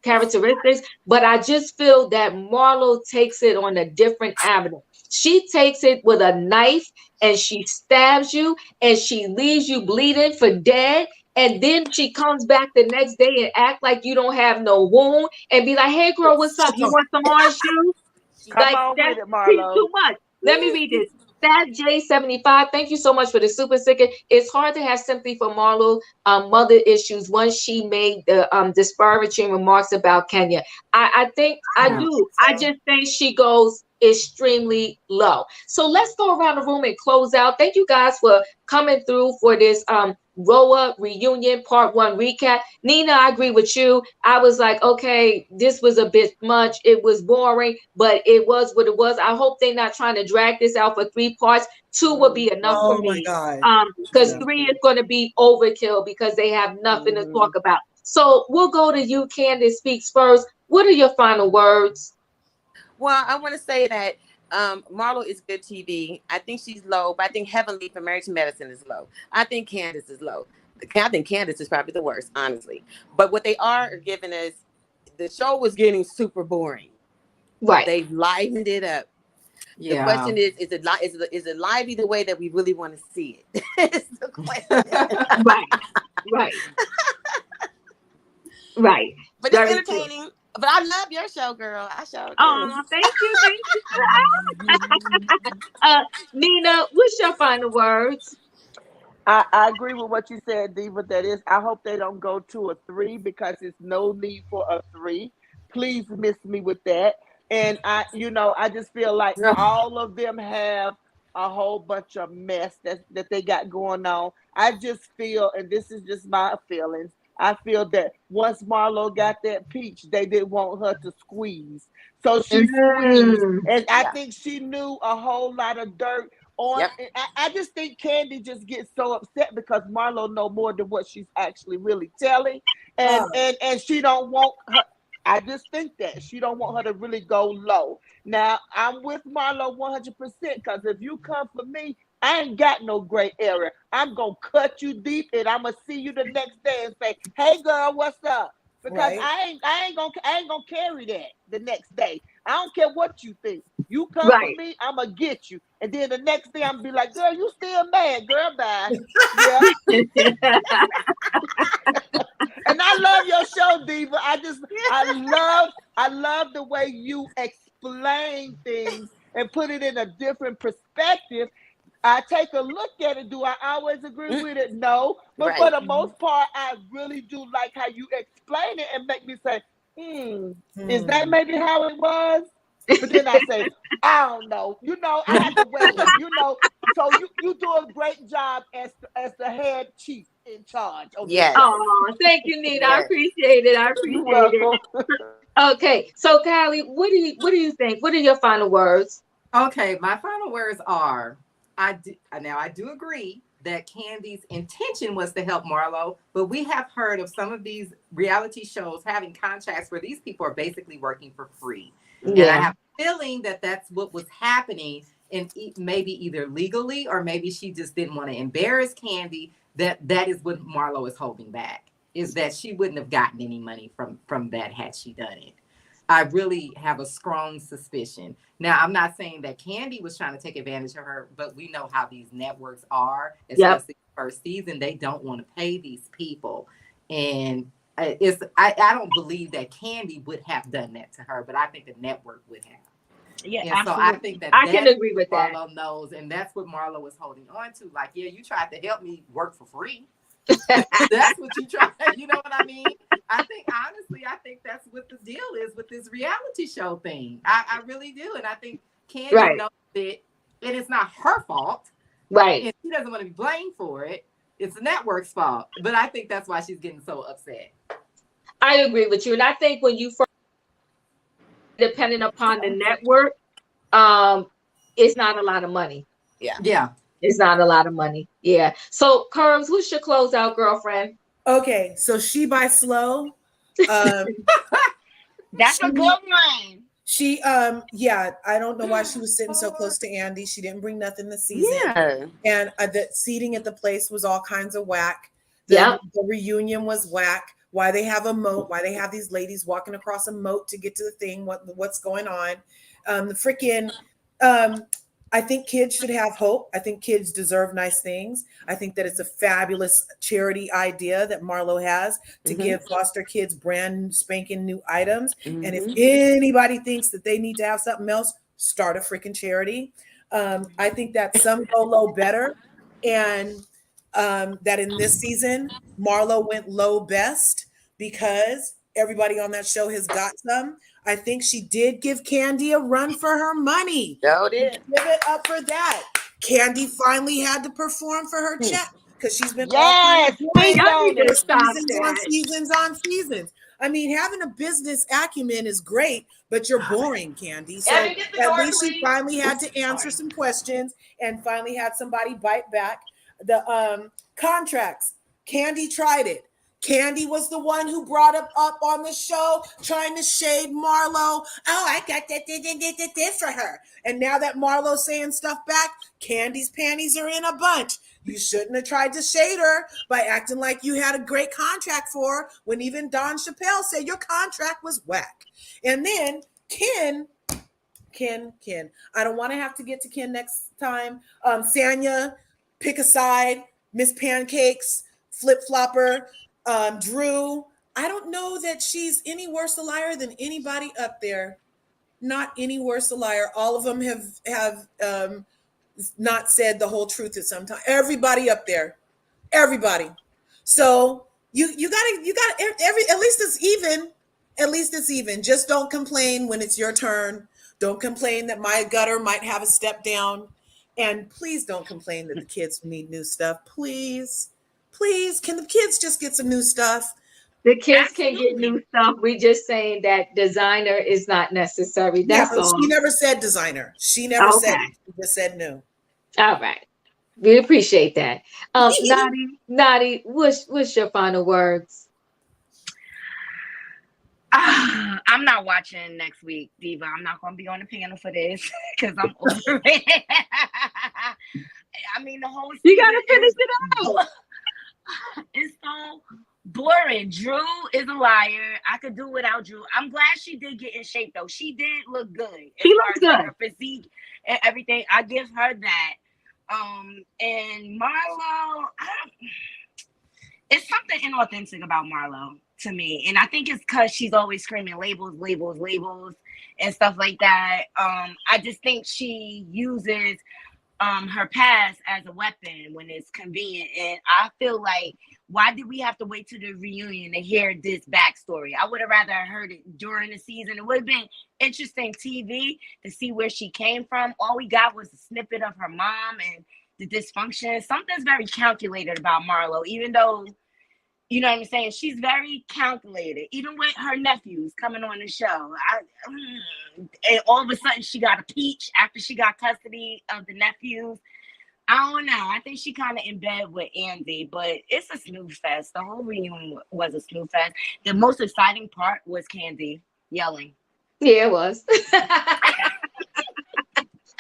characteristics, but I just feel that Marlo takes it on a different avenue. She takes it with a knife and she stabs you and she leaves you bleeding for dead. And then she comes back the next day and act like you don't have no wound and be like, hey girl, what's up? You want some orange juice? Come Like on with that's it, Marlo. too much. Let me read this. Sad J75, thank you so much for the super sticker. It's hard to have sympathy for Marlo mother issues once she made the disparaging remarks about Kenya. I think I do. I just think she goes extremely low. So let's go around the room and close out. Thank you guys for coming through for this RHOA reunion part 1 recap. Nina, I agree with you. I was like, okay, this was a bit much. It was boring, but it was what it was. I hope they're not trying to drag this out for 3 parts. 2 will be enough for Oh my me. God. Because Yeah. 3 is going to be overkill because they have nothing to talk about. So we'll go to you, Candace speaks first. What are your final words? Well, I want to say that Marlo is good TV. I think she's low, but I think Heavenly from Married to Medicine is low. I think Candace is low. I think Candace is probably the worst, honestly. But what they are giving us, the show was getting super boring. Right. They've livened it up. The question is it lively the way that we really want to see it? It's the question. Right. Right. But it's Very entertaining. true. But I love your show, girl. I show. Oh, thank you. Nina, what's your final words? I agree with what you said, Diva. That is, I hope they don't go to a 3 because it's no need for a 3. Please miss me with that. And I just feel like all of them have a whole bunch of mess that they got going on. I just feel, and this is just my feelings, I feel that once Marlo got that peach, they didn't want her to squeeze. So she squeezed. And I think she knew a whole lot of dirt on. Yep. I just think Kandi just gets so upset because Marlo know more than what she's actually really telling. And she don't want her. I just think that she don't want her to really go low. Now I'm with Marlo 100% because if you come for me, I ain't got no gray area. I'm gonna cut you deep, and I'm gonna see you the next day and say, "Hey, girl, what's up?" Because Right. I ain't gonna carry that the next day. I don't care what you think. You come for Right. me, I'm gonna get you, and then the next day I'm gonna be like, "Girl, you still mad, girl? Bye." Yeah. And I love your show, Diva. I love the way you explain things and put it in a different perspective. I take a look at it. Do I always agree with it? No. But for Right. the most part, I really do like how you explain it and make me say, is that maybe how it was? But then I say, I don't know. I have to weigh it. So you do a great job as the head chief. in charge. Okay. Yes. Oh, thank you, Nina. I appreciate it. I appreciate it. Okay, so Callie, what do you think? What are your final words? Okay, my final words are I do agree that Kandi's intention was to help Marlo, but we have heard of some of these reality shows having contracts where these people are basically working for free. Yeah. And I have a feeling that that's what was happening, and maybe either legally or maybe she just didn't want to embarrass Kandi. That is what Marlo is holding back, is that she wouldn't have gotten any money from that had she done it. I really have a strong suspicion. Now, I'm not saying that Kandi was trying to take advantage of her, but we know how these networks are, especially the first season. They don't want to pay these people. And I don't believe that Kandi would have done that to her, but I think the network would have. Yeah, and absolutely. So I think that I can agree with that. Marlo knows, and that's what Marlo was holding on to. Like, yeah, you tried to help me work for free. That's what you tried. You know what I mean? I think that's what the deal is with this reality show thing. I really do, and I think Kandi knows it. It is not her fault, right? And she doesn't want to be blamed for it. It's the network's fault. But I think that's why she's getting so upset. I agree with you, and I think when you first depending upon the network, it's not a lot of money. Yeah. It's not a lot of money. Yeah. So, Curbs, what's your closeout, girlfriend? Okay, so She by Slow. That's a good one. She I don't know why she was sitting so close to Andy. She didn't bring nothing this season. Yeah. And the seating at the place was all kinds of whack. The reunion was whack. Why they have a moat, why they have these ladies walking across a moat to get to the thing, what's going on. The freaking I think kids should have hope. I think kids deserve nice things. I think that it's a fabulous charity idea that Marlo has to give foster kids brand spanking new items. And if anybody thinks that they need to have something else, start a freaking charity. I think that some go low better. And that in this season, Marlo went low best because everybody on that show has got some. I think she did give Kandi a run for her money. Oh, did. Give it up for that. Kandi finally had to perform for her check because she's been seasons on seasons. I mean, having a business acumen is great, but you're boring, Kandi. So at least she finally had to answer some questions and finally had somebody bite back. The contracts, Kandi tried it. Kandi was the one who brought up on the show trying to shade Marlo. Oh, I got that for her. And now that Marlo's saying stuff back, Kandi's panties are in a bunch. You shouldn't have tried to shade her by acting like you had a great contract for her when even Don Chappelle said your contract was whack. And then Ken, I don't want to have to get to Ken next time. Sanya, pick a side, Miss Pancakes, Flip Flopper, Drew. I don't know that she's any worse a liar than anybody up there. Not any worse a liar. All of them have not said the whole truth at some time. Everybody up there, everybody. So you gotta at least it's even. At least it's even. Just don't complain when it's your turn. Don't complain that my gutter might have a step down, and please don't complain that the kids need new stuff. Please, can the kids just get some new stuff? The kids can get new stuff. We just saying that designer is not necessary. That's all. She never said designer. She never said it. She just said new. All right. We appreciate that. Nadi, what's your final words? I'm not watching next week, Diva. I'm not going to be on the panel for this because I'm over it. I mean, the whole you got to finish it out. It's so boring. Drew is a liar. I could do without Drew. I'm glad she did get in shape, though. She did look good. She looks good. Her physique and everything. I give her that. And Marlo, it's something inauthentic about Marlo to me. And I think it's because she's always screaming labels and stuff like that. I just think she uses her past as a weapon when it's convenient. And I feel like, why did we have to wait to the reunion to hear this backstory? I would have rather heard it during the season. It would have been interesting TV to see where she came from. All we got was a snippet of her mom and the dysfunction. Something's very calculated about Marlo, even though, you know what I'm saying, she's very calculated. Even with her nephews coming on the show, and all of a sudden she got a peach after she got custody of the nephews. I don't know. I think she kind of in bed with Andy, but it's a snooze fest. The whole reunion was a snooze fest. The most exciting part was Kandi yelling. Yeah, it was.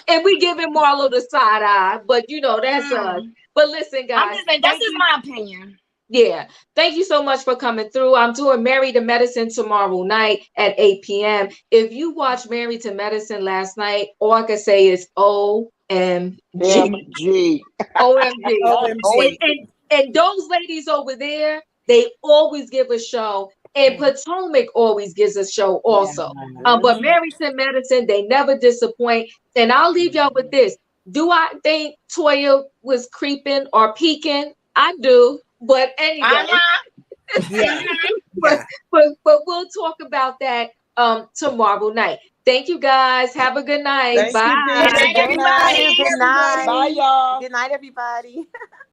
And we giving Marlo the side eye, but you know, that's us. But listen, guys. That's just my opinion. Yeah. Thank you so much for coming through. I'm doing Married to Medicine tomorrow night at 8 p.m. If you watched Married to Medicine last night, all I can say is OMG. MG. OMG. And those ladies over there, they always give a show. And Potomac always gives a show also. But Married to Medicine, they never disappoint. And I'll leave y'all with this. Do I think Toya was creeping or peeking? I do. But anyway, but we'll talk about that tomorrow night. Thank you guys. Have a good night. Bye. Good night, everybody. Bye, y'all. Good night, everybody.